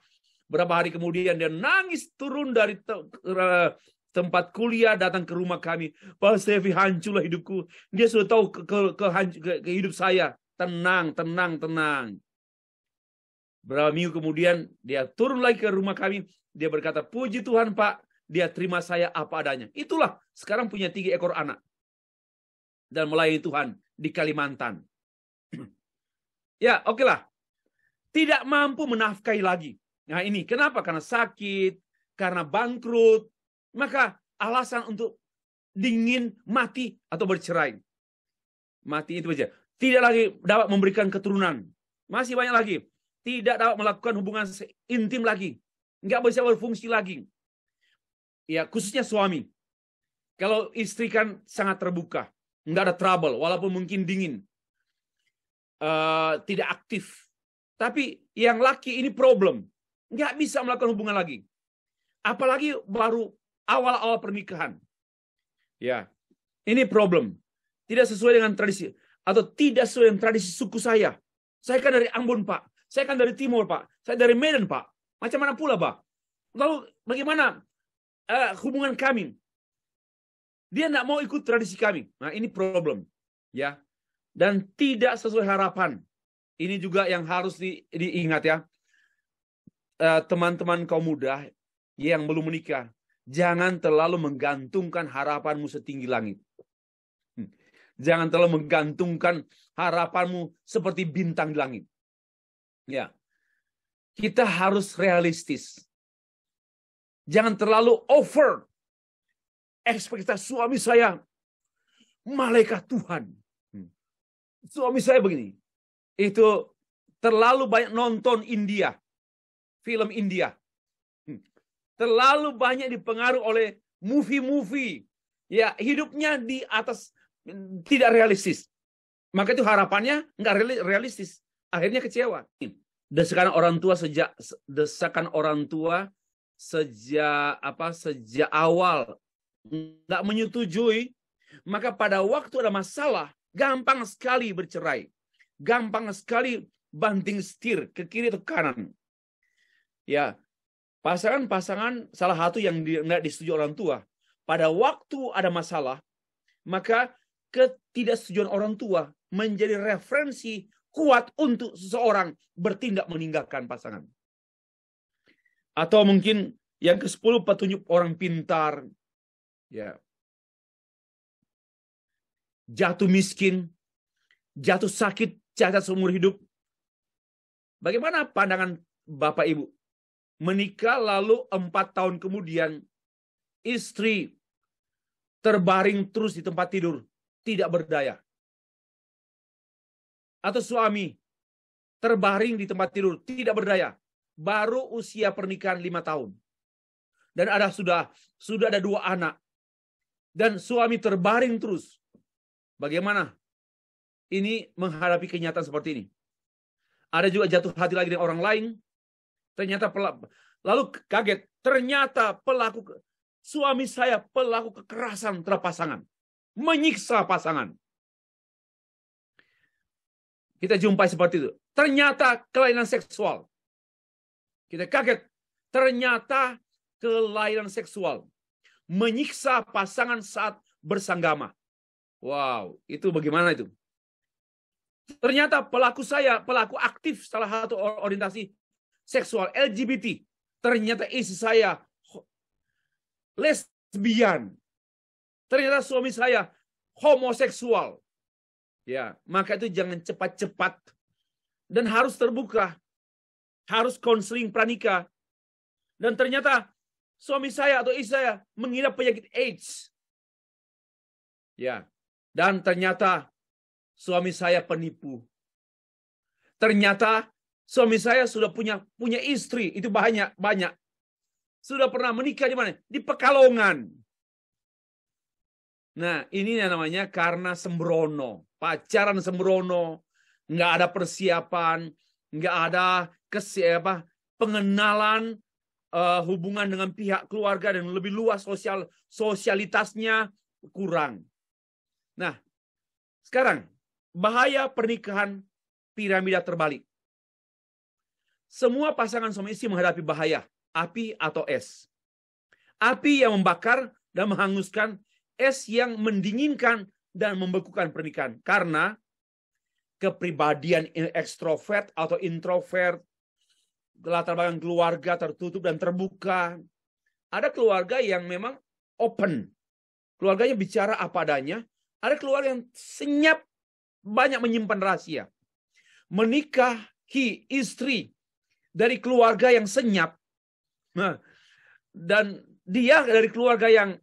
berapa hari kemudian dia nangis turun dari tempat kuliah datang ke rumah kami. Pak Steffi, hancurlah hidupku. Dia sudah tahu ke hidup saya. tenang, tenang, tenang. Berapa minggu kemudian dia turun lagi ke rumah kami. Dia berkata, puji Tuhan Pak, dia terima saya apa adanya. Itulah sekarang punya 3 ekor anak. Dan melayani Tuhan di Kalimantan. Ya, oke lah. Tidak mampu menafkahi lagi. Nah ini, kenapa? Karena sakit, karena bangkrut. Maka alasan untuk dingin, mati, atau bercerai. Mati itu saja. Tidak lagi dapat memberikan keturunan. Masih banyak lagi. Tidak dapat melakukan hubungan intim lagi. Nggak bisa berfungsi lagi. Ya, khususnya suami. Kalau istri kan sangat terbuka. Nggak ada trouble, walaupun mungkin dingin. Tidak aktif. Tapi yang laki ini problem. Nggak bisa melakukan hubungan lagi. Apalagi baru awal-awal pernikahan. Ya, ini problem. Tidak sesuai dengan tradisi. Atau tidak sesuai dengan tradisi suku saya. Saya kan dari Ambon, Pak. Saya kan dari Timur, Pak. Saya dari Medan, Pak. Macam mana pula, Pak? Lalu bagaimana hubungan kami? Dia tidak mau ikut tradisi kami. Nah, ini problem. Ya. Dan tidak sesuai harapan. Ini juga yang harus diingat ya. Teman-teman kaum muda yang belum menikah. Jangan terlalu menggantungkan harapanmu setinggi langit. Jangan terlalu menggantungkan harapanmu seperti bintang di langit. Ya. Kita harus realistis. Jangan terlalu over ekspektasi suami saya malaikat Tuhan. Suami saya begini. Itu terlalu banyak nonton India. Film India. Terlalu banyak dipengaruhi oleh movie-movie. Ya, hidupnya di atas tidak realistis. Maka itu harapannya nggak realistis. Akhirnya kecewa. Desakan orang tua sejak awal nggak menyetujui, maka pada waktu ada masalah gampang sekali bercerai, gampang sekali banting setir ke kiri atau kanan. Ya, pasangan salah satu yang nggak disetujui orang tua, pada waktu ada masalah, maka ketidaksetujuan orang tua menjadi referensi kuat untuk seseorang bertindak meninggalkan pasangan. Atau mungkin yang ke-10 petunjuk orang pintar. Ya. Jatuh miskin, jatuh sakit, cacat seumur hidup. Bagaimana pandangan Bapak Ibu? Menikah lalu 4 tahun kemudian istri terbaring terus di tempat tidur, tidak berdaya. Atau suami terbaring di tempat tidur, tidak berdaya. Baru usia pernikahan 5 tahun. Dan sudah ada 2 anak. Dan suami terbaring terus. Bagaimana ini menghadapi kenyataan seperti ini? Ada juga jatuh hati lagi dengan orang lain. Ternyata lalu kaget. Ternyata suami saya pelaku kekerasan terhadap pasangan. Menyiksa pasangan. Kita jumpai seperti itu. Ternyata kelainan seksual. Kita kaget. Ternyata kelainan seksual. Menyiksa pasangan saat bersanggama. Wow, itu bagaimana itu? Ternyata pelaku aktif salah satu orientasi seksual LGBT. Ternyata istri saya lesbian. Ternyata suami saya homoseksual. Ya, maka itu jangan cepat-cepat dan harus terbuka. Harus konseling pranikah. Dan ternyata suami saya atau istri saya mengidap penyakit AIDS. Ya. Dan ternyata suami saya penipu. Ternyata suami saya sudah punya istri, itu banyak. Sudah pernah menikah di mana? Di Pekalongan. Nah, ini namanya karena sembrono. Pacaran sembrono, nggak ada persiapan, nggak ada pengenalan hubungan dengan pihak keluarga dan lebih luas sosialitasnya kurang. Nah, sekarang bahaya pernikahan piramida terbalik. Semua pasangan suami istri menghadapi bahaya, api atau es. Api yang membakar dan menghanguskan, es yang mendinginkan dan membekukan pernikahan. Karena kepribadian ekstrovert atau introvert, latar belakang keluarga tertutup dan terbuka. Ada keluarga yang memang open, keluarganya bicara apa adanya. Ada keluarga yang senyap, banyak menyimpan rahasia. Menikahi istri dari keluarga yang senyap, dan dia dari keluarga yang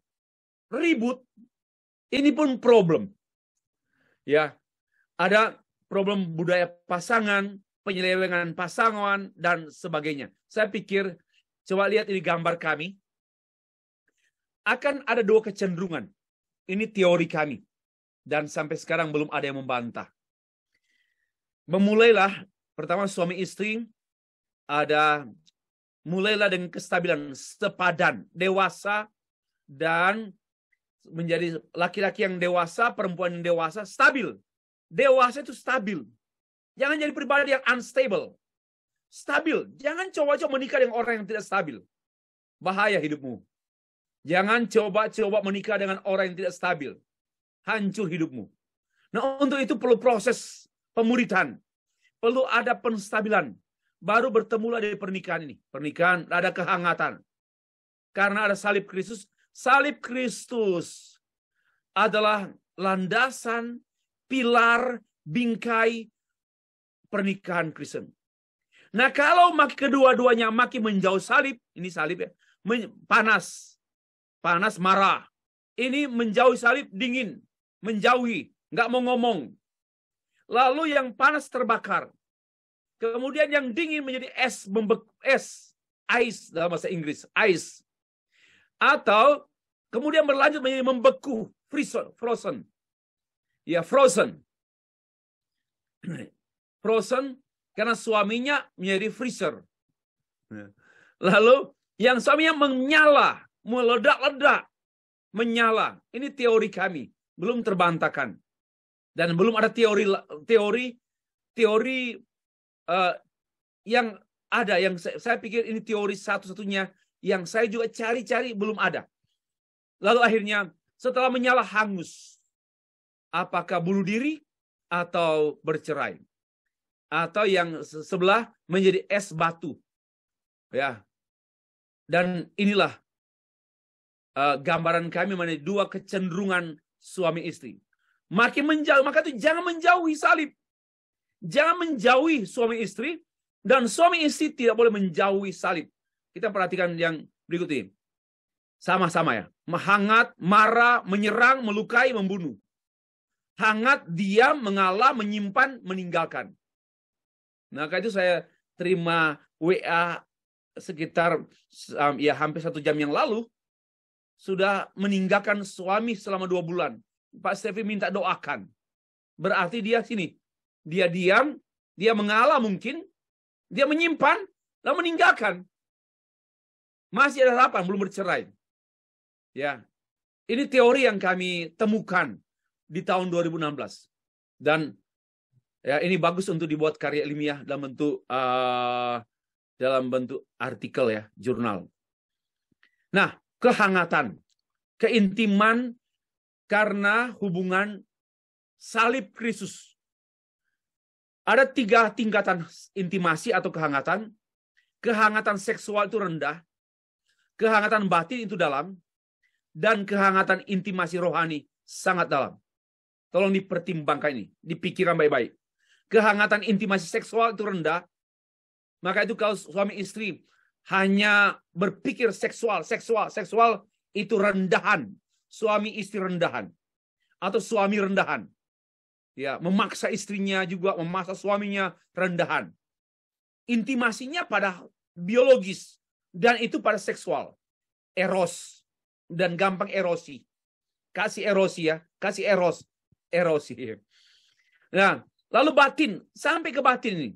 ribut, ini pun problem. Ya, ada problem budaya pasangan, penyelewengan pasangan, dan sebagainya. Saya pikir, coba lihat ini gambar kami. Akan ada dua kecenderungan. Ini teori kami. Dan sampai sekarang belum ada yang membantah. Memulailah, pertama suami istri, mulailah dengan kestabilan, sepadan, dewasa, dan menjadi laki-laki yang dewasa, perempuan yang dewasa, stabil. Dewasa itu stabil. Jangan jadi pribadi yang unstable. Stabil. Jangan coba-coba menikah dengan orang yang tidak stabil. Bahaya hidupmu. Jangan coba-coba menikah dengan orang yang tidak stabil. Hancur hidupmu. Nah, untuk itu perlu proses pemuritan. Perlu ada penstabilan. Baru bertemulah dari pernikahan ini. Pernikahan ada kehangatan. Karena ada salib Kristus. Salib Kristus adalah landasan, pilar, bingkai pernikahan Kristen. Nah, kalau kedua-duanya makin menjauh salib, ini salib ya, panas, marah. Ini menjauhi salib, dingin, menjauhi, nggak mau ngomong. Lalu yang panas terbakar. Kemudian yang dingin menjadi ice dalam bahasa Inggris, ice. Atau kemudian berlanjut menjadi membeku, frozen. Ya, frozen. Frozen karena suaminya menjadi freezer. Lalu yang suaminya menyala, meledak-ledak, menyala. Ini teori kami, belum terbantahkan. Dan belum ada teori yang ada, yang saya pikir ini teori satu-satunya yang saya juga cari-cari belum ada. Lalu akhirnya setelah menyala hangus. Apakah bunuh diri atau bercerai? Atau yang sebelah menjadi es batu. Ya. Dan inilah gambaran kami mengenai dua kecenderungan suami istri. Makin menjauh, maka itu jangan menjauhi salib. Jangan menjauhi suami istri, dan suami istri tidak boleh menjauhi salib. Kita perhatikan yang berikut ini. Sama-sama ya. Hangat, marah, menyerang, melukai, membunuh. Hangat, diam, mengalah, menyimpan, meninggalkan. Nah, itu saya terima WA sekitar hampir 1 jam yang lalu. Sudah meninggalkan suami selama 2 bulan. Pak Stevi minta doakan. Berarti dia sini. Dia diam, dia mengalah mungkin. Dia menyimpan, lalu meninggalkan. Masih ada harapan, belum bercerai. Ya, ini teori yang kami temukan di tahun 2016. Dan ya, ini bagus untuk dibuat karya ilmiah dalam bentuk artikel ya, jurnal. Nah, kehangatan, keintiman karena hubungan salib Kristus. Ada 3 tingkatan intimasi atau kehangatan. Kehangatan seksual itu rendah, kehangatan batin itu dalam, dan kehangatan intimasi rohani sangat dalam. Tolong dipertimbangkan ini, dipikirkan baik-baik. Kehangatan intimasi seksual itu rendah, maka itu kalau suami istri hanya berpikir seksual itu rendahan. Suami istri rendahan. Atau suami rendahan. Ya, memaksa istrinya juga, memaksa suaminya rendahan. Intimasinya pada biologis dan itu pada seksual. Eros dan gampang erosi. Kasih erosi ya, kasih erosi. Nah, lalu batin, sampai ke batin ini.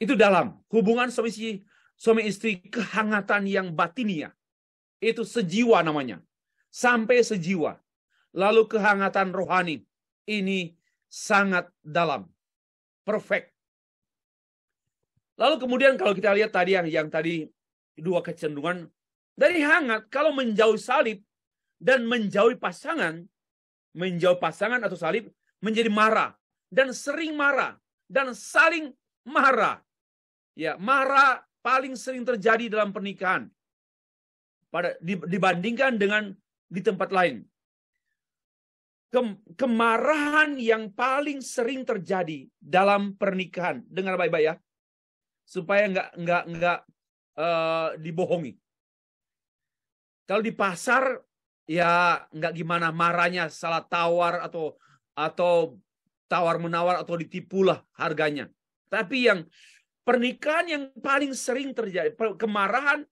Itu dalam hubungan suami istri, kehangatan yang batinia. Itu sejiwa namanya. Sampai sejiwa. Lalu kehangatan rohani. Ini sangat dalam. Perfect. Lalu kemudian kalau kita lihat tadi yang tadi 2 kecenderungan. Dari hangat, kalau menjauhi salib dan menjauhi pasangan atau salib, menjadi marah. dan sering marah dan saling marah. Ya, marah paling sering terjadi dalam pernikahan dibandingkan dengan di tempat lain. Kemarahan yang paling sering terjadi dalam pernikahan, dengar baik-baik ya, supaya nggak dibohongi. Kalau di pasar ya nggak gimana, marahnya salah tawar atau tawar menawar atau ditipulah harganya. Tapi yang pernikahan yang paling sering terjadi, kemarahan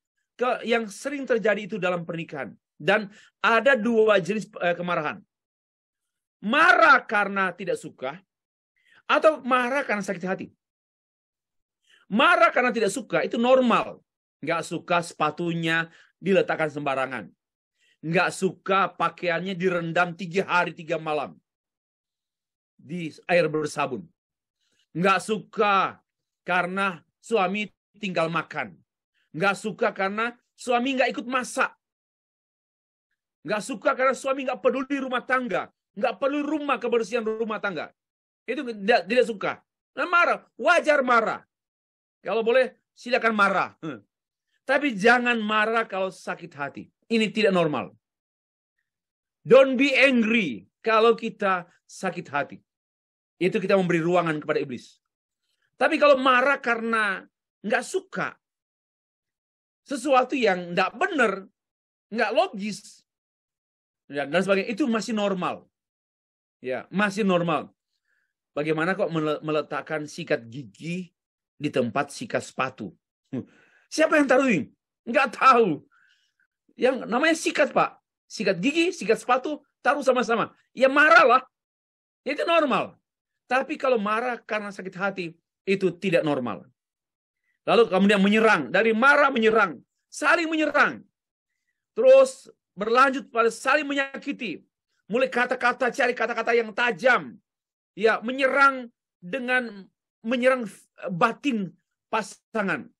yang sering terjadi itu dalam pernikahan. Dan ada dua jenis kemarahan. Marah karena tidak suka atau marah karena sakit hati. Marah karena tidak suka itu normal. Nggak suka sepatunya diletakkan sembarangan. Nggak suka pakaiannya direndam 3 hari 3 malam di air bersabun. Nggak suka karena suami tinggal makan. Nggak suka karena suami nggak ikut masak. Nggak suka karena suami nggak peduli rumah tangga. Nggak perlu kebersihan rumah tangga. Itu tidak suka. Nah, marah. Wajar marah. Kalau boleh, silakan marah. Tapi jangan marah kalau sakit hati. Ini tidak normal. Don't be angry kalau kita sakit hati. Itu kita memberi ruangan kepada iblis. Tapi kalau marah karena nggak suka, sesuatu yang nggak benar, nggak logis, dan sebagainya, itu masih normal. Ya, masih normal. Bagaimana kok meletakkan sikat gigi di tempat sikat sepatu? Siapa yang taruh ini? Nggak tahu. Yang namanya sikat, Pak. Sikat gigi, sikat sepatu, taruh sama-sama. Ya marahlah. Itu normal. Tapi kalau marah karena sakit hati, itu tidak normal. Lalu kemudian menyerang. Dari marah menyerang. Saling menyerang. Terus berlanjut pada saling menyakiti. Mulai kata-kata, cari kata-kata yang tajam. Ya, menyerang batin pasangan.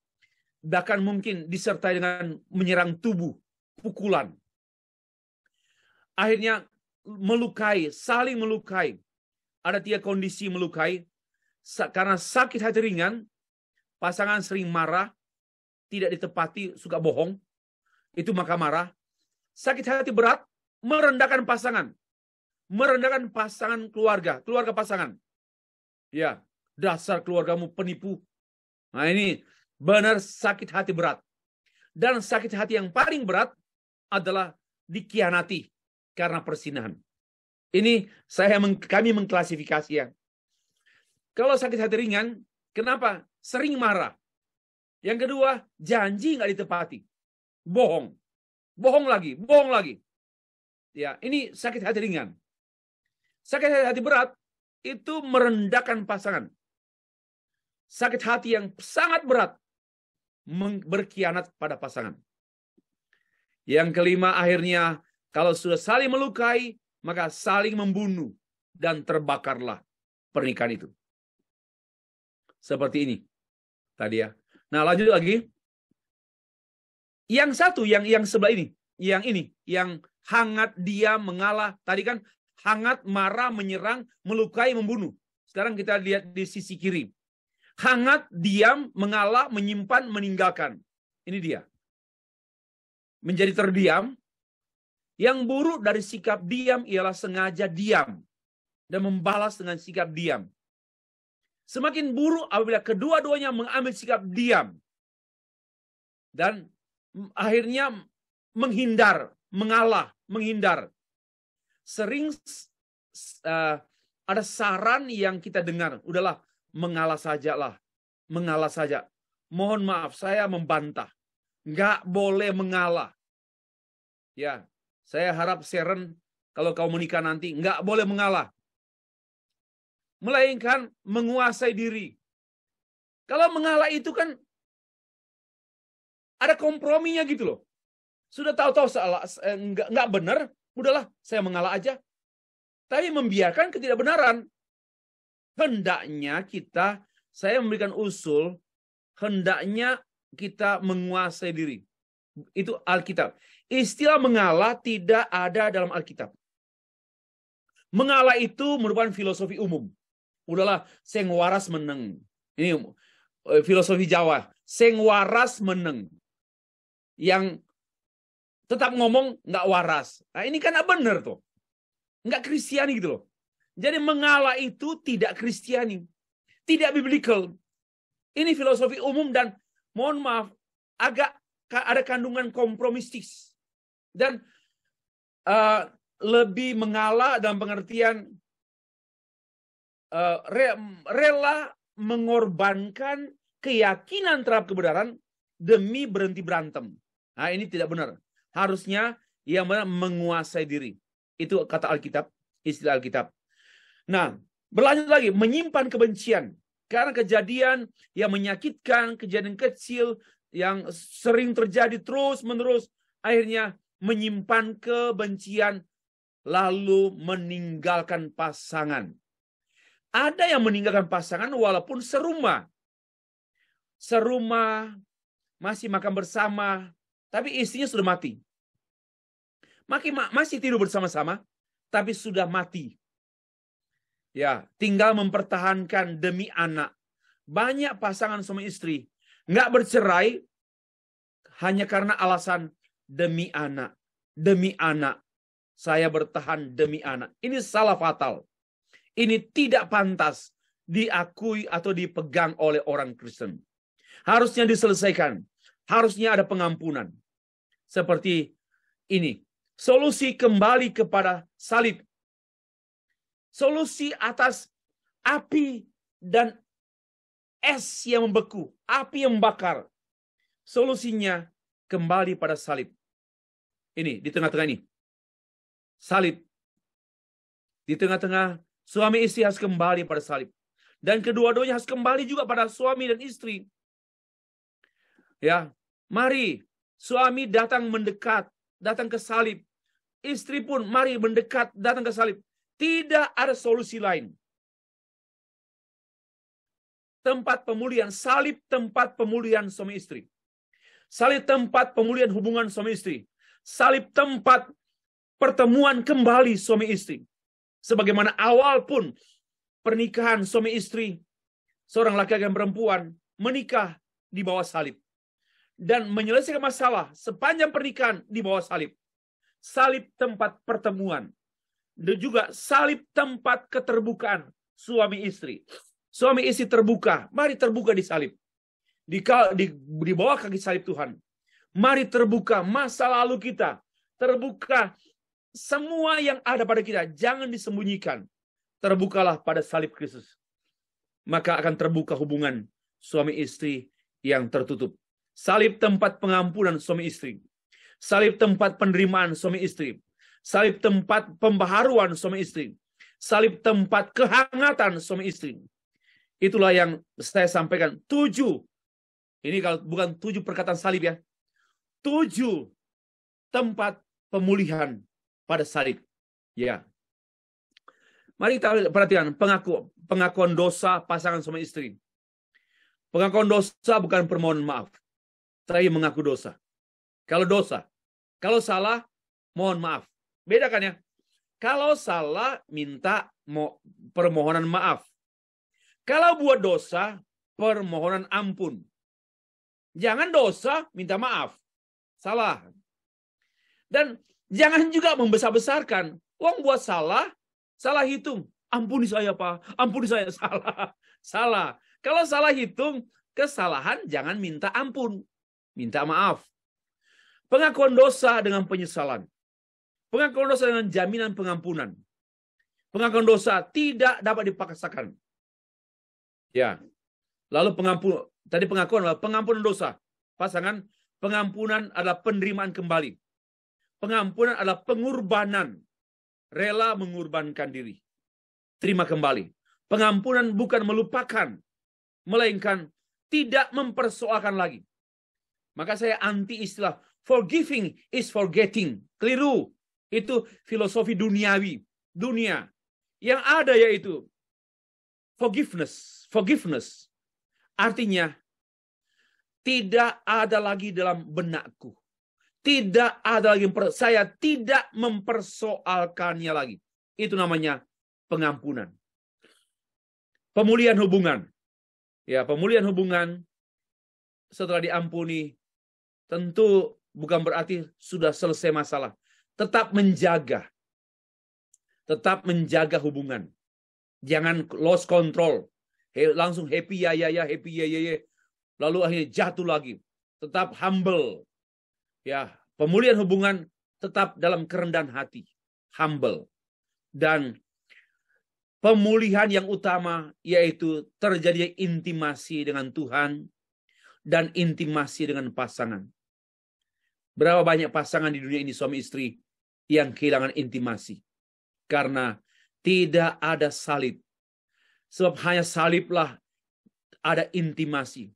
Bahkan mungkin disertai dengan menyerang tubuh, pukulan. Akhirnya melukai, saling melukai. Ada 3 kondisi melukai. Karena sakit hati ringan, pasangan sering marah, tidak ditepati, suka bohong. Itu maka marah. Sakit hati berat, merendahkan pasangan. Merendahkan pasangan keluarga pasangan. Ya, dasar keluargamu penipu. Nah, ini benar sakit hati berat. Dan sakit hati yang paling berat adalah dikhianati karena persinahan. Ini kami mengklasifikasi ya. Kalau sakit hati ringan, kenapa? Sering marah. Yang kedua, janji nggak ditepati. Bohong. Bohong lagi. Ya, ini sakit hati ringan. Sakit hati berat itu merendahkan pasangan. Sakit hati yang sangat berat berkhianat pada pasangan. Yang kelima, akhirnya kalau sudah saling melukai, maka saling membunuh dan terbakarlah pernikahan itu. Seperti ini tadi ya. Nah, lanjut lagi. Yang satu, yang sebelah ini, yang hangat, diam, mengalah. Tadi kan hangat, marah, menyerang, melukai, membunuh. Sekarang kita lihat di sisi kiri. Hangat, diam, mengalah, menyimpan, meninggalkan. Ini dia. Menjadi terdiam. Yang buruk dari sikap diam ialah sengaja diam dan membalas dengan sikap diam. Semakin buruk apabila kedua-duanya mengambil sikap diam dan akhirnya menghindar, mengalah, menghindar. Sering ada saran yang kita dengar, udahlah mengalah sajalah, mengalah saja. Mohon maaf, saya membantah, nggak boleh mengalah. Ya, saya harap Sharon, kalau kau menikah nanti, nggak boleh mengalah. Melainkan menguasai diri. Kalau mengalah itu kan ada komprominya gitu loh. Sudah tahu-tahu salah, nggak benar, udahlah saya mengalah aja. Tapi membiarkan ketidakbenaran. Hendaknya saya memberikan usul, hendaknya kita menguasai diri. Itu Alkitab. Istilah mengalah tidak ada dalam Alkitab. Mengalah itu merupakan filosofi umum. Udahlah, sing waras meneng. Ini filosofi Jawa. Sing waras meneng. Yang tetap ngomong nggak waras. Nah, ini kan nggak bener tuh. Nggak Kristiani gitu loh. Jadi mengalah itu tidak Kristiani. Tidak biblical. Ini filosofi umum dan mohon maaf, agak ada kandungan kompromistis. Dan lebih mengalah dalam pengertian rela mengorbankan keyakinan terhadap kebenaran demi berhenti berantem. Nah, ini tidak benar. Harusnya yang benar menguasai diri. Itu kata Alkitab, istilah Alkitab. Nah, berlanjut lagi, menyimpan kebencian. Karena kejadian yang menyakitkan, kejadian kecil yang sering terjadi terus-menerus, akhirnya menyimpan kebencian, lalu meninggalkan pasangan. Ada yang meninggalkan pasangan walaupun serumah. Serumah, masih makan bersama, tapi istrinya sudah mati. Masih tidur bersama-sama, tapi sudah mati. Ya, tinggal mempertahankan demi anak. Banyak pasangan suami istri nggak bercerai hanya karena alasan demi anak. Demi anak. Saya bertahan demi anak. Ini salah fatal. Ini tidak pantas diakui atau dipegang oleh orang Kristen. Harusnya diselesaikan. Harusnya ada pengampunan. Seperti ini. Solusi kembali kepada salib. Solusi atas api dan es yang membeku. Api yang membakar. Solusinya kembali pada salib. Ini, di tengah-tengah ini. Salib. Di tengah-tengah, suami istri harus kembali pada salib. Dan kedua-duanya harus kembali juga pada suami dan istri. Ya, mari suami datang mendekat, datang ke salib. Istri pun mari mendekat, datang ke salib. Tidak ada solusi lain. Tempat pemulihan, salib tempat pemulihan suami istri. Salib tempat pemulihan hubungan suami istri. Salib tempat pertemuan kembali suami istri. Sebagaimana awal pun pernikahan suami istri, seorang laki-laki dan perempuan menikah di bawah salib. Dan menyelesaikan masalah sepanjang pernikahan di bawah salib. Salib tempat pertemuan. Dan juga salib tempat keterbukaan suami istri. Suami istri terbuka. Mari terbuka di salib. Di bawah kaki salib Tuhan. Mari terbuka masa lalu kita. Terbuka semua yang ada pada kita. Jangan disembunyikan. Terbukalah pada salib Kristus. Maka akan terbuka hubungan suami istri yang tertutup. Salib tempat pengampunan suami istri. Salib tempat penerimaan suami istri. Salib tempat pembaharuan suami istri. Salib tempat kehangatan suami istri. Itulah yang saya sampaikan. 7. Ini kalau bukan 7 perkataan salib ya. 7 tempat pemulihan pada salib. Ya. Mari kita perhatikan pengakuan dosa pasangan suami istri. Pengakuan dosa bukan permohonan maaf. Tapi mengaku dosa. Kalau salah, mohon maaf. Beda kan ya? Kalau salah, minta permohonan maaf. Kalau buat dosa, permohonan ampun. Jangan dosa, minta maaf. Salah. Dan jangan juga membesar-besarkan. Wong buat salah hitung. Ampuni saya, Pak. Ampuni saya. Salah. Kalau salah hitung, kesalahan jangan minta ampun. Minta maaf. Pengakuan dosa dengan penyesalan. Pengakuan dosa dengan jaminan pengampunan. Pengakuan dosa tidak dapat dipaksakan. Ya. Lalu pengakuan adalah pengampunan dosa. Pasangan, pengampunan adalah penerimaan kembali. Pengampunan adalah pengorbanan. Rela mengorbankan diri. Terima kembali. Pengampunan bukan melupakan, melainkan tidak mempersoalkan lagi. Maka saya anti istilah forgiving is forgetting. Keliru. Itu filosofi duniawi. Dunia. Yang ada yaitu forgiveness. Artinya, tidak ada lagi dalam benakku. Tidak ada lagi. Saya tidak mempersoalkannya lagi. Itu namanya pengampunan. Pemulihan hubungan. Ya, pemulihan hubungan setelah diampuni tentu bukan berarti sudah selesai masalah. Tetap menjaga hubungan. Jangan lost control. Langsung happy ya, happy ya. Lalu akhirnya jatuh lagi. Tetap humble. Ya, pemulihan hubungan tetap dalam kerendahan hati. Humble. Dan pemulihan yang utama yaitu terjadi intimasi dengan Tuhan dan intimasi dengan pasangan. Berapa banyak pasangan di dunia ini suami istri yang kehilangan intimasi karena tidak ada salib. Sebab hanya saliblah ada intimasi.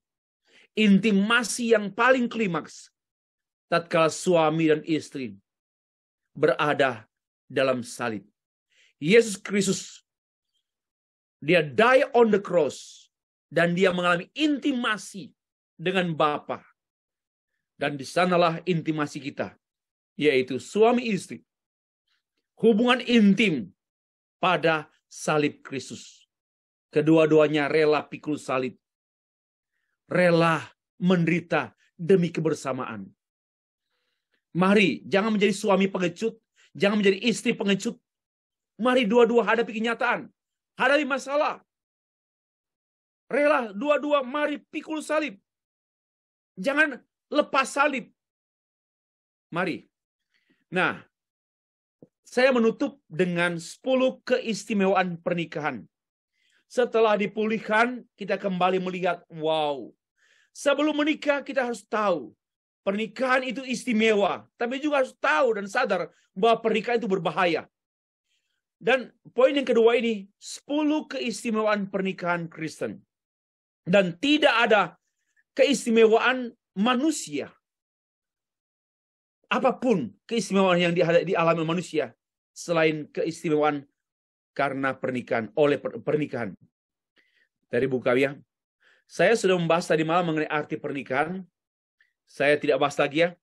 Intimasi yang paling klimaks tatkala suami dan istri berada dalam salib. Yesus Kristus, dia die on the cross dan dia mengalami intimasi dengan Bapa. Dan di sanalah intimasi kita, yaitu suami istri. Hubungan intim pada salib Kristus. Kedua-duanya rela pikul salib. Rela menderita demi kebersamaan. Mari, jangan menjadi suami pengecut, jangan menjadi istri pengecut. Mari dua-dua hadapi kenyataan, hadapi masalah. Rela dua-dua, mari pikul salib. Jangan lepas salib. Mari. Nah, saya menutup dengan 10 keistimewaan pernikahan. Setelah dipulihkan, kita kembali melihat, wow. Sebelum menikah, kita harus tahu pernikahan itu istimewa. Tapi juga harus tahu dan sadar bahwa pernikahan itu berbahaya. Dan poin yang kedua ini, 10 keistimewaan pernikahan Kristen. Dan tidak ada keistimewaan manusia. Apapun keistimewaan yang dialami manusia selain keistimewaan karena pernikahan, oleh pernikahan. Dari buku Kawia, saya sudah membahas tadi malam mengenai arti pernikahan. Saya tidak bahas lagi ya.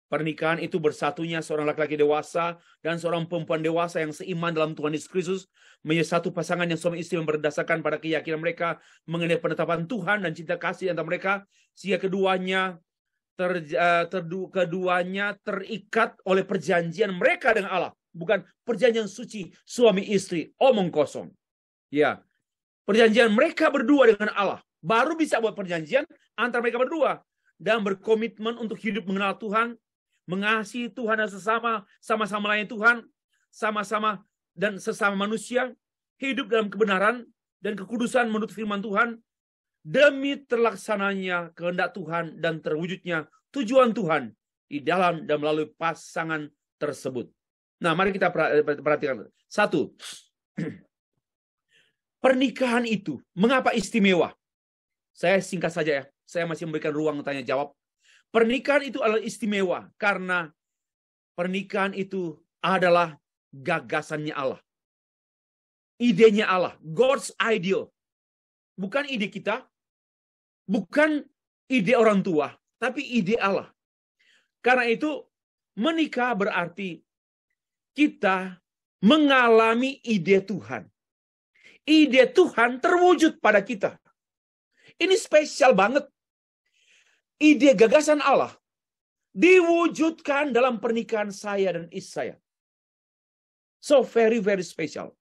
Pernikahan itu bersatunya seorang laki-laki dewasa dan seorang perempuan dewasa yang seiman dalam Tuhan Yesus Kristus menjadi satu pasangan yang suami istri yang berdasarkan pada keyakinan mereka mengenai penetapan Tuhan dan cinta kasih antara mereka, sehingga keduanya terikat oleh perjanjian mereka dengan Allah, bukan perjanjian suci suami istri omong kosong. Ya, perjanjian mereka berdua dengan Allah baru bisa buat perjanjian antara mereka berdua dan berkomitmen untuk hidup mengenal Tuhan, mengasihi Tuhan dan sama-sama melayani Tuhan, sama-sama dan sesama manusia, hidup dalam kebenaran dan kekudusan menurut firman Tuhan, demi terlaksananya kehendak Tuhan dan terwujudnya tujuan Tuhan di dalam dan melalui pasangan tersebut. Nah, mari kita perhatikan. 1. Pernikahan itu mengapa istimewa? Saya singkat saja ya. Saya masih memberikan ruang tanya jawab. Pernikahan itu adalah istimewa karena pernikahan itu adalah gagasannya Allah. Idenya Allah, God's ideal. Bukan ide kita, bukan ide orang tua, tapi ide Allah. Karena itu menikah berarti kita mengalami ide Tuhan. Ide Tuhan terwujud pada kita. Ini spesial banget. Ide gagasan Allah diwujudkan dalam pernikahan saya dan istri saya. So very, very special.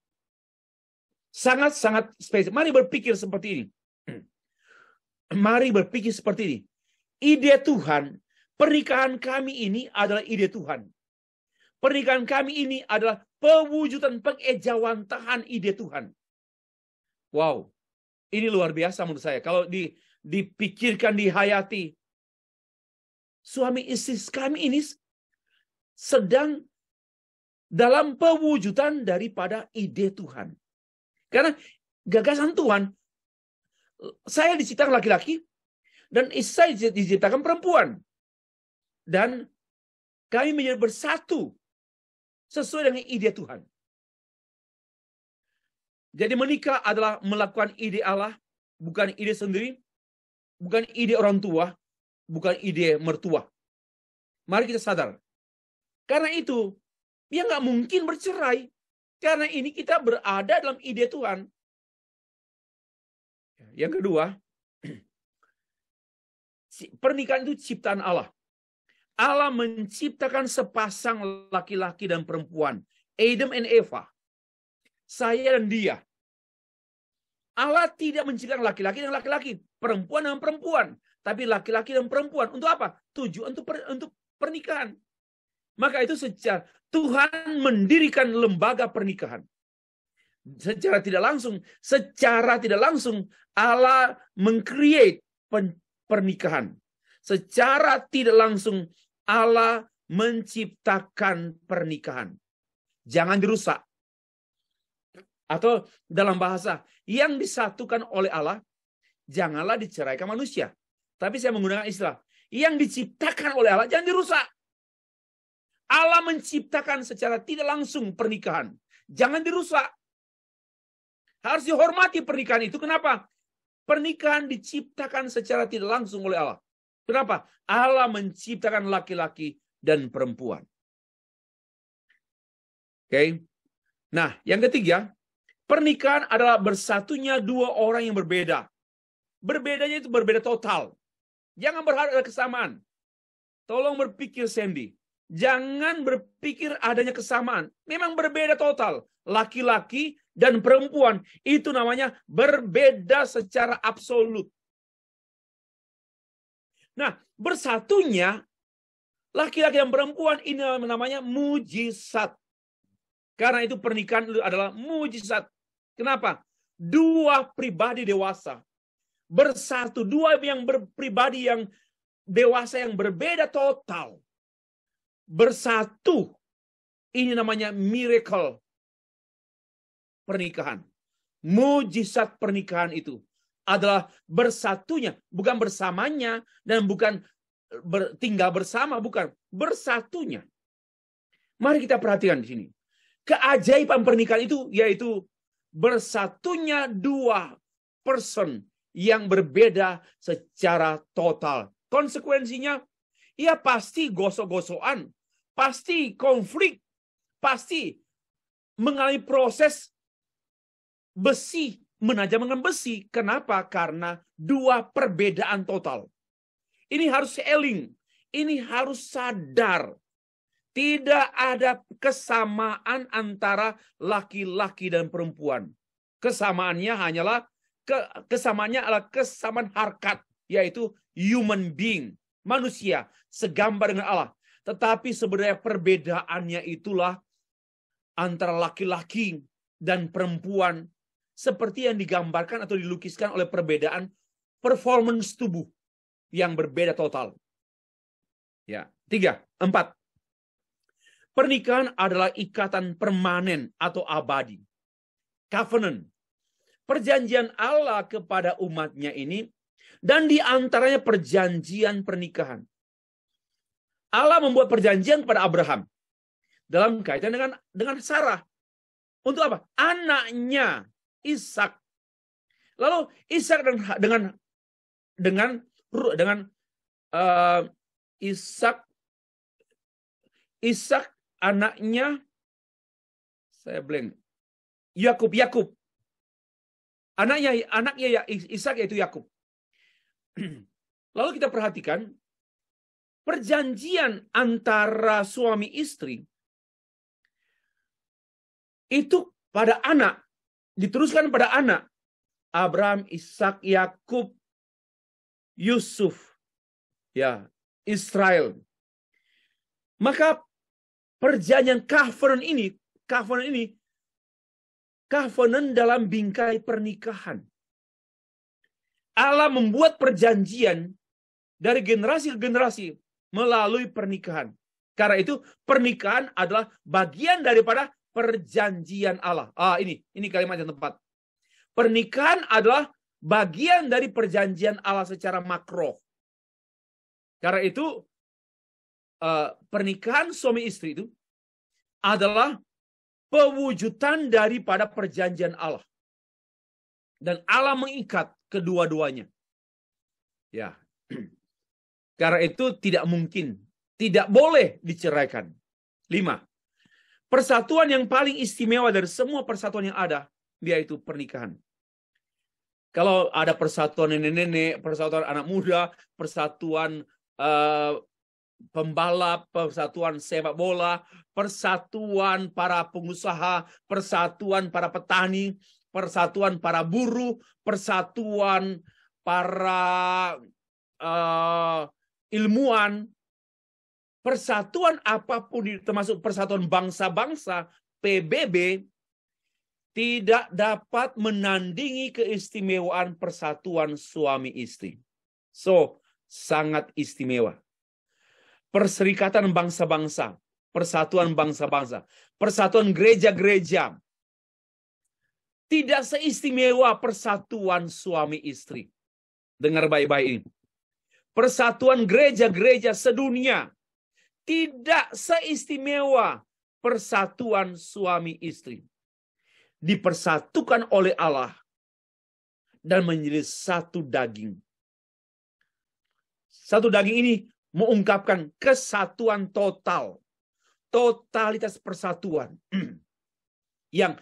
Sangat-sangat spesial. Mari berpikir seperti ini. Mari berpikir seperti ini. Ide Tuhan, pernikahan kami ini adalah ide Tuhan. Pernikahan kami ini adalah pewujudan pengejawantahan ide Tuhan. Wow. Ini luar biasa menurut saya. Kalau dipikirkan, dihayati. Suami istri kami ini sedang dalam pewujudan daripada ide Tuhan. Karena gagasan Tuhan, saya diciptakan laki-laki dan istri saya diciptakan perempuan. Dan kami menjadi bersatu sesuai dengan ide Tuhan. Jadi menikah adalah melakukan ide Allah, bukan ide sendiri, bukan ide orang tua, bukan ide mertua. Mari kita sadar. Karena itu, dia nggak mungkin bercerai. Karena ini kita berada dalam ide Tuhan. Yang kedua, pernikahan itu ciptaan Allah. Allah menciptakan sepasang laki-laki dan perempuan, Adam and Eva, saya dan dia. Allah tidak menciptakan laki-laki dan laki-laki, perempuan dan perempuan, tapi laki-laki dan perempuan. Untuk apa? Tujuan untuk pernikahan. Maka itu secara Tuhan mendirikan lembaga pernikahan. Secara tidak langsung Allah meng-create pernikahan. Secara tidak langsung Allah menciptakan pernikahan. Jangan dirusak. Atau dalam bahasa, yang disatukan oleh Allah, janganlah diceraikan manusia. Tapi saya menggunakan istilah, yang diciptakan oleh Allah, jangan dirusak. Allah menciptakan secara tidak langsung pernikahan. Jangan dirusak. Harus dihormati pernikahan itu. Kenapa? Pernikahan diciptakan secara tidak langsung oleh Allah. Kenapa? Allah menciptakan laki-laki dan perempuan. Oke. Nah, yang ketiga, pernikahan adalah bersatunya dua orang yang berbeda. Berbedanya itu berbeda total. Jangan berharap ada kesamaan. Tolong berpikir, Sandy. Jangan berpikir adanya kesamaan. Memang berbeda total. Laki-laki dan perempuan itu namanya berbeda secara absolut. Nah, bersatunya laki-laki dan perempuan ini namanya mujizat. Karena itu pernikahan itu adalah mujizat. Kenapa? Dua pribadi dewasa bersatu, dua yang pribadi yang dewasa yang berbeda total bersatu. Ini namanya miracle pernikahan. Mujizat pernikahan itu adalah bersatunya, bukan bersamanya dan bukan tinggal bersama, bukan bersatunya. Mari kita perhatikan di sini. Keajaiban pernikahan itu yaitu bersatunya dua person yang berbeda secara total. Konsekuensinya, ya pasti gosok-gosokan, pasti konflik, pasti mengalami proses besi, menajam dengan besi. Kenapa? Karena dua perbedaan total. Ini harus seeling, ini harus sadar. Tidak ada kesamaan antara laki-laki dan perempuan. Kesamaannya adalah kesamaan harkat, yaitu human being, manusia, segambar dengan Allah. Tetapi sebenarnya perbedaannya itulah antara laki-laki dan perempuan, seperti yang digambarkan atau dilukiskan oleh perbedaan performance tubuh yang berbeda total. Ya, 3, 4. Pernikahan adalah ikatan permanen atau abadi. Covenant. Perjanjian Allah kepada umatnya ini, dan di antaranya perjanjian pernikahan. Allah membuat perjanjian kepada Abraham dalam kaitan dengan Sarah. Untuk apa? Anaknya Ishak. Lalu Ishak dengan Ishak anaknya, saya blank. Yakub. Anaknya Ishak yaitu Yakub. Lalu kita perhatikan perjanjian antara suami istri itu pada anak, diteruskan pada anak. Abraham, Ishak, Yakub, Yusuf, ya, Israel. Maka perjanjian covenant ini covenant dalam bingkai pernikahan. Allah membuat perjanjian dari generasi ke generasi melalui pernikahan. Karena itu pernikahan adalah bagian daripada perjanjian Allah. Ini kalimat yang tepat. Pernikahan adalah bagian dari perjanjian Allah secara makro. Karena itu pernikahan suami istri itu adalah pewujudan daripada perjanjian Allah. Dan Allah mengikat kedua-duanya. Ya. Karena itu tidak mungkin, tidak boleh diceraikan. 5. Persatuan yang paling istimewa dari semua persatuan yang ada, yaitu pernikahan. Kalau ada persatuan nenek-nenek, persatuan anak muda, persatuan pembalap, persatuan sepak bola, persatuan para pengusaha, persatuan para petani, persatuan para buruh, persatuan para ilmuwan, persatuan apapun, termasuk persatuan bangsa-bangsa, PBB, tidak dapat menandingi keistimewaan persatuan suami istri. So, sangat istimewa. Perserikatan bangsa-bangsa, persatuan bangsa-bangsa, persatuan gereja-gereja, tidak seistimewa persatuan suami istri. Dengar baik-baik ini. Persatuan gereja-gereja sedunia tidak seistimewa persatuan suami istri. Dipersatukan oleh Allah dan menjadi satu daging. Satu daging ini mengungkapkan kesatuan total, totalitas persatuan yang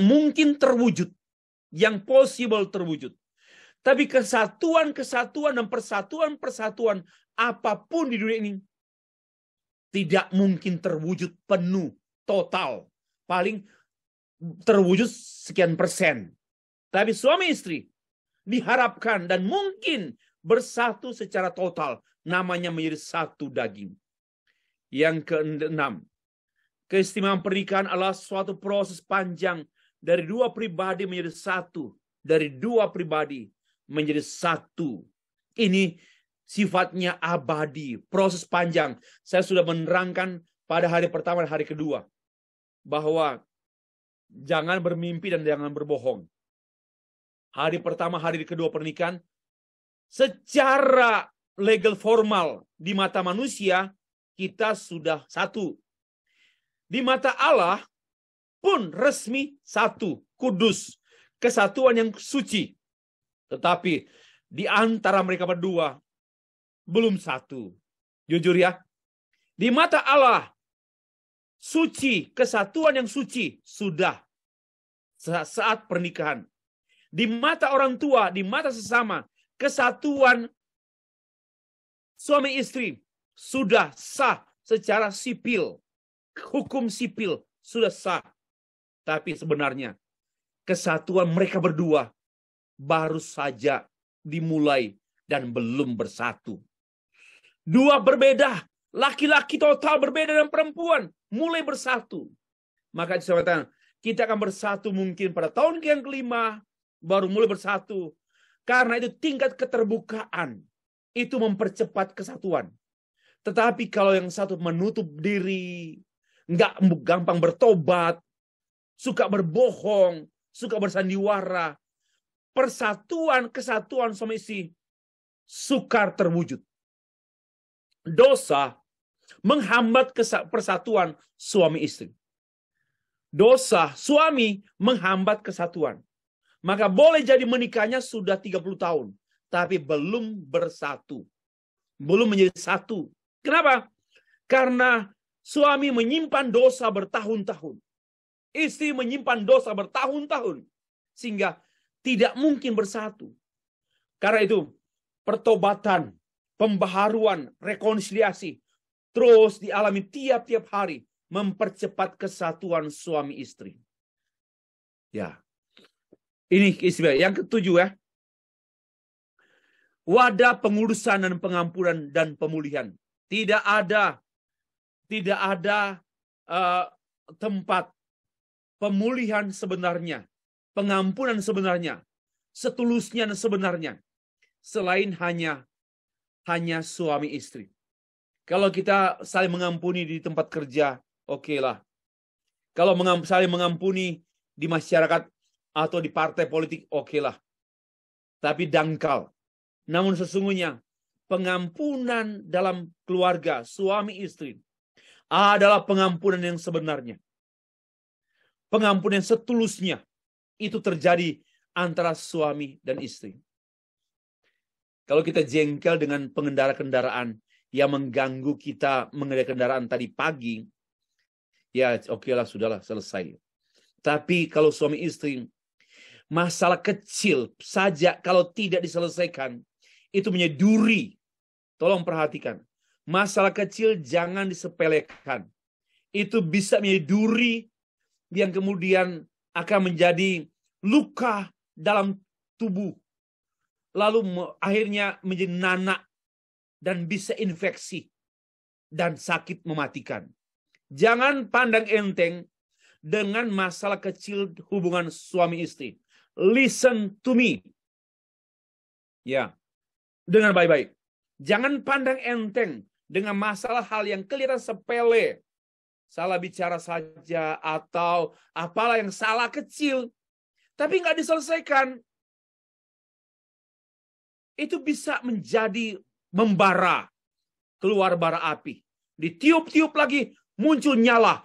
mungkin terwujud, yang possible terwujud. Tapi kesatuan-kesatuan dan persatuan-persatuan apapun di dunia ini tidak mungkin terwujud penuh, total. Paling terwujud sekian persen. Tapi suami istri diharapkan dan mungkin bersatu secara total. Namanya menjadi satu daging. Yang keenam, keistimewaan pernikahan adalah suatu proses panjang dari dua pribadi menjadi satu. Dari dua pribadi menjadi satu. Ini sifatnya abadi, proses panjang. Saya sudah menerangkan pada hari pertama dan hari kedua bahwa jangan bermimpi dan jangan berbohong. Hari pertama, hari kedua pernikahan, secara legal formal di mata manusia, kita sudah satu. Di mata Allah pun resmi satu, kudus, kesatuan yang suci. Tetapi di antara mereka berdua belum satu. Jujur ya, di mata Allah suci, kesatuan yang suci sudah saat pernikahan. Di mata orang tua, di mata sesama, kesatuan suami istri sudah sah secara sipil. Hukum sipil sudah sah. Tapi sebenarnya kesatuan mereka berdua baru saja dimulai dan belum bersatu. Dua berbeda, laki-laki total berbeda dan perempuan mulai bersatu. Maka disebutkan kita akan bersatu mungkin pada tahun yang kelima baru mulai bersatu. Karena itu tingkat keterbukaan itu mempercepat kesatuan. Tetapi kalau yang satu menutup diri, nggak gampang bertobat, suka berbohong, suka bersandiwara, persatuan, kesatuan suami istri sukar terwujud. Dosa menghambat persatuan suami istri. Dosa suami menghambat kesatuan. Maka boleh jadi menikahnya sudah 30 tahun. Tapi belum bersatu. Belum menjadi satu. Kenapa? Karena suami menyimpan dosa bertahun-tahun. Istri menyimpan dosa bertahun-tahun. Sehingga tidak mungkin bersatu. Karena itu pertobatan, pembaharuan, rekonsiliasi terus dialami tiap-tiap hari. Mempercepat kesatuan suami istri. Ya. Ini keistimewaan. Yang ketujuh ya. Wadah pengurusan dan pengampunan dan pemulihan. Tidak ada tempat pemulihan sebenarnya, pengampunan sebenarnya, setulusnya dan sebenarnya, selain hanya suami istri. Kalau kita saling mengampuni di tempat kerja, oke lah. Kalau saling mengampuni di masyarakat atau di partai politik, oke lah. Tapi dangkal. Namun sesungguhnya pengampunan dalam keluarga, suami istri, adalah pengampunan yang sebenarnya. Pengampunan yang setulusnya. Itu terjadi antara suami dan istri. Kalau kita jengkel dengan pengendara kendaraan yang mengganggu kita mengendarai kendaraan tadi pagi, ya oke lah, sudahlah, selesai. Tapi kalau suami istri Masalah kecil saja kalau tidak diselesaikan, itu menjadi duri. Tolong perhatikan. Masalah kecil jangan disepelekan. Itu bisa menjadi duri yang kemudian akan menjadi luka dalam tubuh. Lalu akhirnya menjadi nanak dan bisa infeksi dan sakit mematikan. Jangan pandang enteng dengan masalah kecil hubungan suami istri. Listen to me. Ya, dengar baik-baik. Jangan pandang enteng dengan masalah hal yang kelihatan sepele. Salah bicara saja atau apalah yang salah kecil. Tapi nggak diselesaikan. Itu bisa menjadi membara. Keluar bara api. Ditiup-tiup lagi, muncul nyala.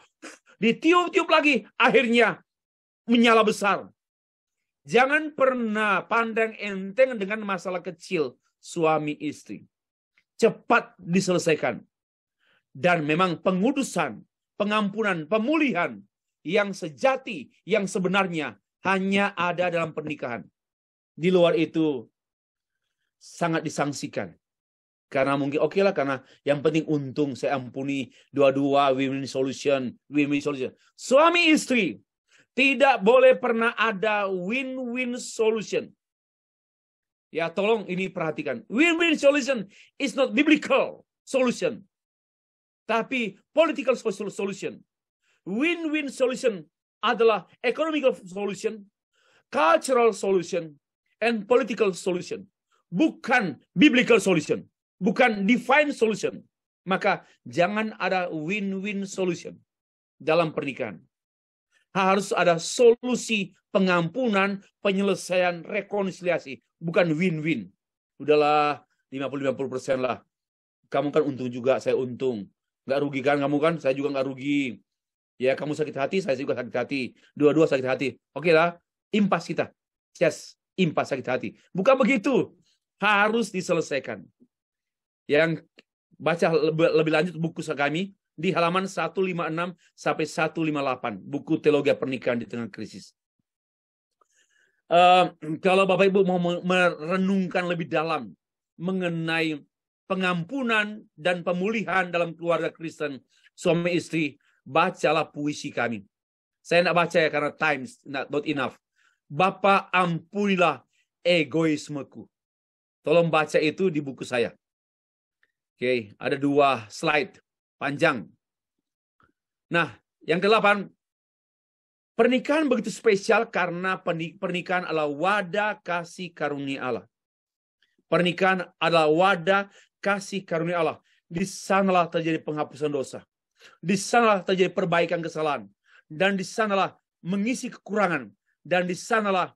Ditiup-tiup lagi, akhirnya menyala besar. Jangan pernah pandang enteng dengan masalah kecil suami istri. Cepat diselesaikan. Dan memang pengudusan, pengampunan, pemulihan yang sejati, yang sebenarnya hanya ada dalam pernikahan. Di luar itu sangat disangsikan. Karena mungkin oke lah, karena yang penting untung, saya ampuni, dua-dua win-win solution, win-win solution. Suami istri tidak boleh pernah ada win-win solution. Ya, tolong ini perhatikan. Win-win solution is not biblical solution, tapi political solution. Win-win solution adalah economical solution, cultural solution, and political solution. Bukan biblical solution. Bukan divine solution. Maka jangan ada win-win solution dalam pernikahan. Harus ada solusi pengampunan, penyelesaian, rekonsiliasi. Bukan win-win. Udahlah 50-50% lah. Kamu kan untung juga, saya untung. Nggak rugi kan kamu kan, saya juga nggak rugi. Ya kamu sakit hati, saya juga sakit hati. Dua-dua sakit hati. Oke lah, impas kita. Yes, impas sakit hati. Bukan begitu. Harus diselesaikan. Yang baca lebih lanjut buku kami di halaman 156 sampai 158, buku Teologi Pernikahan di Tengah Krisis. Kalau Bapak Ibu mau merenungkan lebih dalam mengenai pengampunan dan pemulihan dalam keluarga Kristen suami istri, bacalah puisi kami. Saya tidak baca ya karena time not enough. Bapa, ampunilah egoismeku. Tolong baca itu di buku saya. Oke, ada 2 slide panjang. Nah, yang ke-8, pernikahan begitu spesial karena pernikahan adalah wadah kasih karunia Allah. Pernikahan adalah wadah kasih karunia Allah. Di sanalah terjadi penghapusan dosa. Di sanalah terjadi perbaikan kesalahan. Dan di sanalah mengisi kekurangan. Dan di sanalah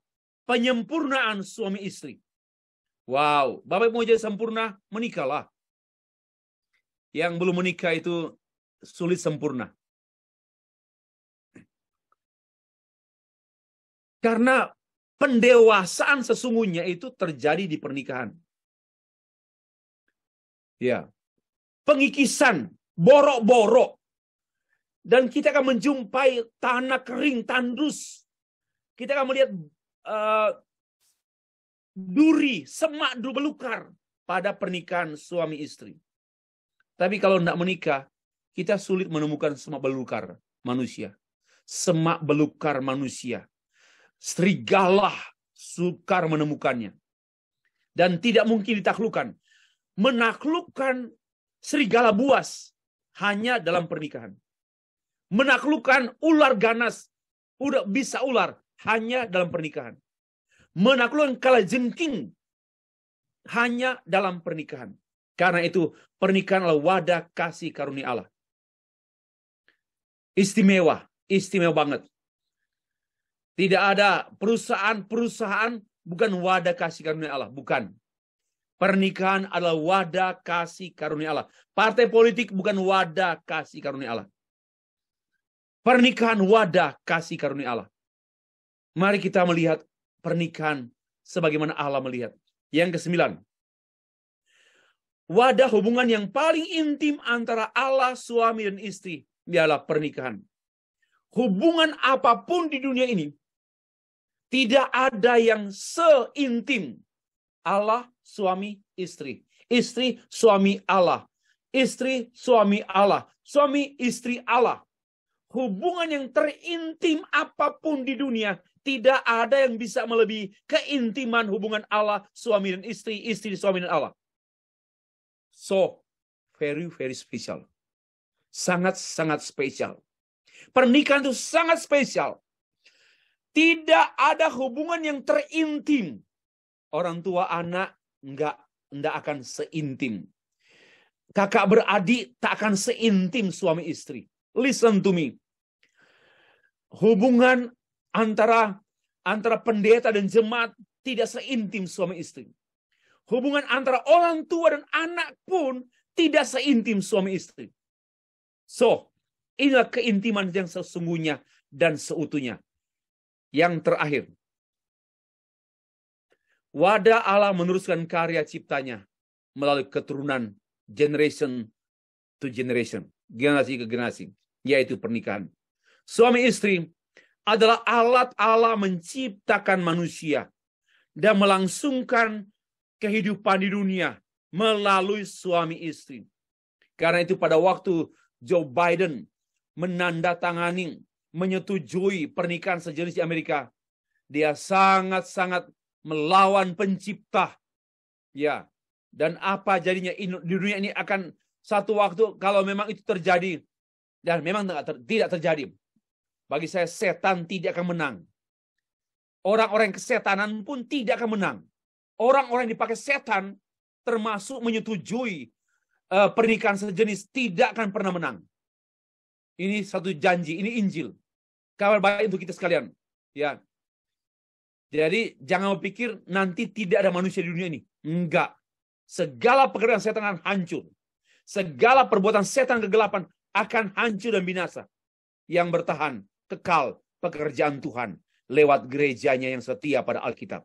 penyempurnaan suami istri. Wow, Bapak mau jadi sempurna, menikahlah. Yang belum menikah itu sulit sempurna. Karena pendewasaan sesungguhnya itu terjadi di pernikahan. Ya. Pengikisan, borok-borok. Dan kita akan menjumpai tanah kering, tandus. Kita akan melihat duri, semak belukar pada pernikahan suami istri. Tapi kalau tidak menikah, kita sulit menemukan semak belukar manusia. Semak belukar manusia. Serigala sukar menemukannya. Dan tidak mungkin ditaklukkan. Menaklukkan serigala buas hanya dalam pernikahan. Menaklukkan ular ganas, udah bisa ular, hanya dalam pernikahan. Menaklukkan kalajengking hanya dalam pernikahan. Karena itu pernikahan adalah wadah kasih karunia Allah. Istimewa, istimewa banget. Tidak ada perusahaan bukan wadah kasih karunia Allah, bukan. Pernikahan adalah wadah kasih karunia Allah. Partai politik bukan wadah kasih karunia Allah. Pernikahan wadah kasih karunia Allah. Mari kita melihat pernikahan sebagaimana Allah melihat. Yang ke-9. Wadah hubungan yang paling intim antara Allah, suami, dan istri ialah pernikahan. Hubungan apapun di dunia ini Tidak ada yang seintim Allah, suami, istri. Istri, suami, Allah. Istri, suami, Allah. Suami, istri, Allah. Hubungan yang terintim apapun di dunia, tidak ada yang bisa melebihi keintiman hubungan Allah, suami dan istri, istri, suami dan Allah. So, very, very special. Sangat-sangat spesial. Pernikahan itu sangat spesial. Tidak ada hubungan yang terintim. Orang tua anak enggak akan seintim. Kakak beradik tak akan seintim suami istri. Listen to me. Hubungan antara pendeta dan jemaat tidak seintim suami istri. Hubungan antara orang tua dan anak pun tidak seintim suami istri. So, inilah keintiman yang sesungguhnya dan seutuhnya. Yang terakhir, wadah Allah meneruskan karya ciptanya melalui keturunan generation to generation, generasi ke generasi, yaitu pernikahan. Suami istri adalah alat Allah menciptakan manusia dan melangsungkan kehidupan di dunia melalui suami istri. Karena itu pada waktu Joe Biden menandatangani, menyetujui pernikahan sejenis di Amerika, dia sangat-sangat melawan pencipta. Ya. Dan apa jadinya di dunia ini akan satu waktu kalau memang itu terjadi, dan memang tidak terjadi. Bagi saya setan tidak akan menang. Orang-orang kesetanan pun tidak akan menang. Orang-orang yang dipakai setan termasuk menyetujui pernikahan sejenis tidak akan pernah menang. Ini satu janji, ini Injil. Kabar baik untuk kita sekalian. Ya. Jadi jangan berpikir nanti tidak ada manusia di dunia ini. Enggak. Segala pekerjaan setan akan hancur. Segala perbuatan setan kegelapan akan hancur dan binasa. Yang bertahan, kekal pekerjaan Tuhan lewat gerejanya yang setia pada Alkitab.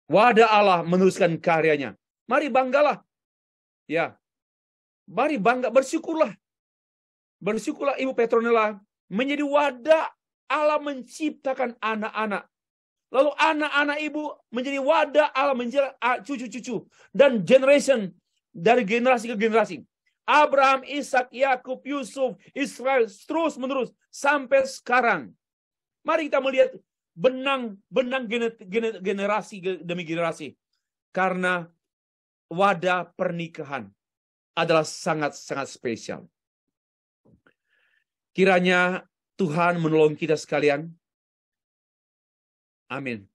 Wadah Allah meneruskan karyanya. Mari banggalah. Ya. Mari bangga, bersyukurlah. Bersyukurlah Ibu Petronella menjadi wadah Allah menciptakan anak-anak. Lalu anak-anak ibu menjadi wadah Allah menjadi cucu-cucu. Dan generation dari generasi ke generasi. Abraham, Ishak, Yakub, Yusuf, Israel terus menerus sampai sekarang. Mari kita melihat benang generasi demi generasi. Karena wadah pernikahan adalah sangat-sangat spesial. Kiranya Tuhan menolong kita sekalian. Amin.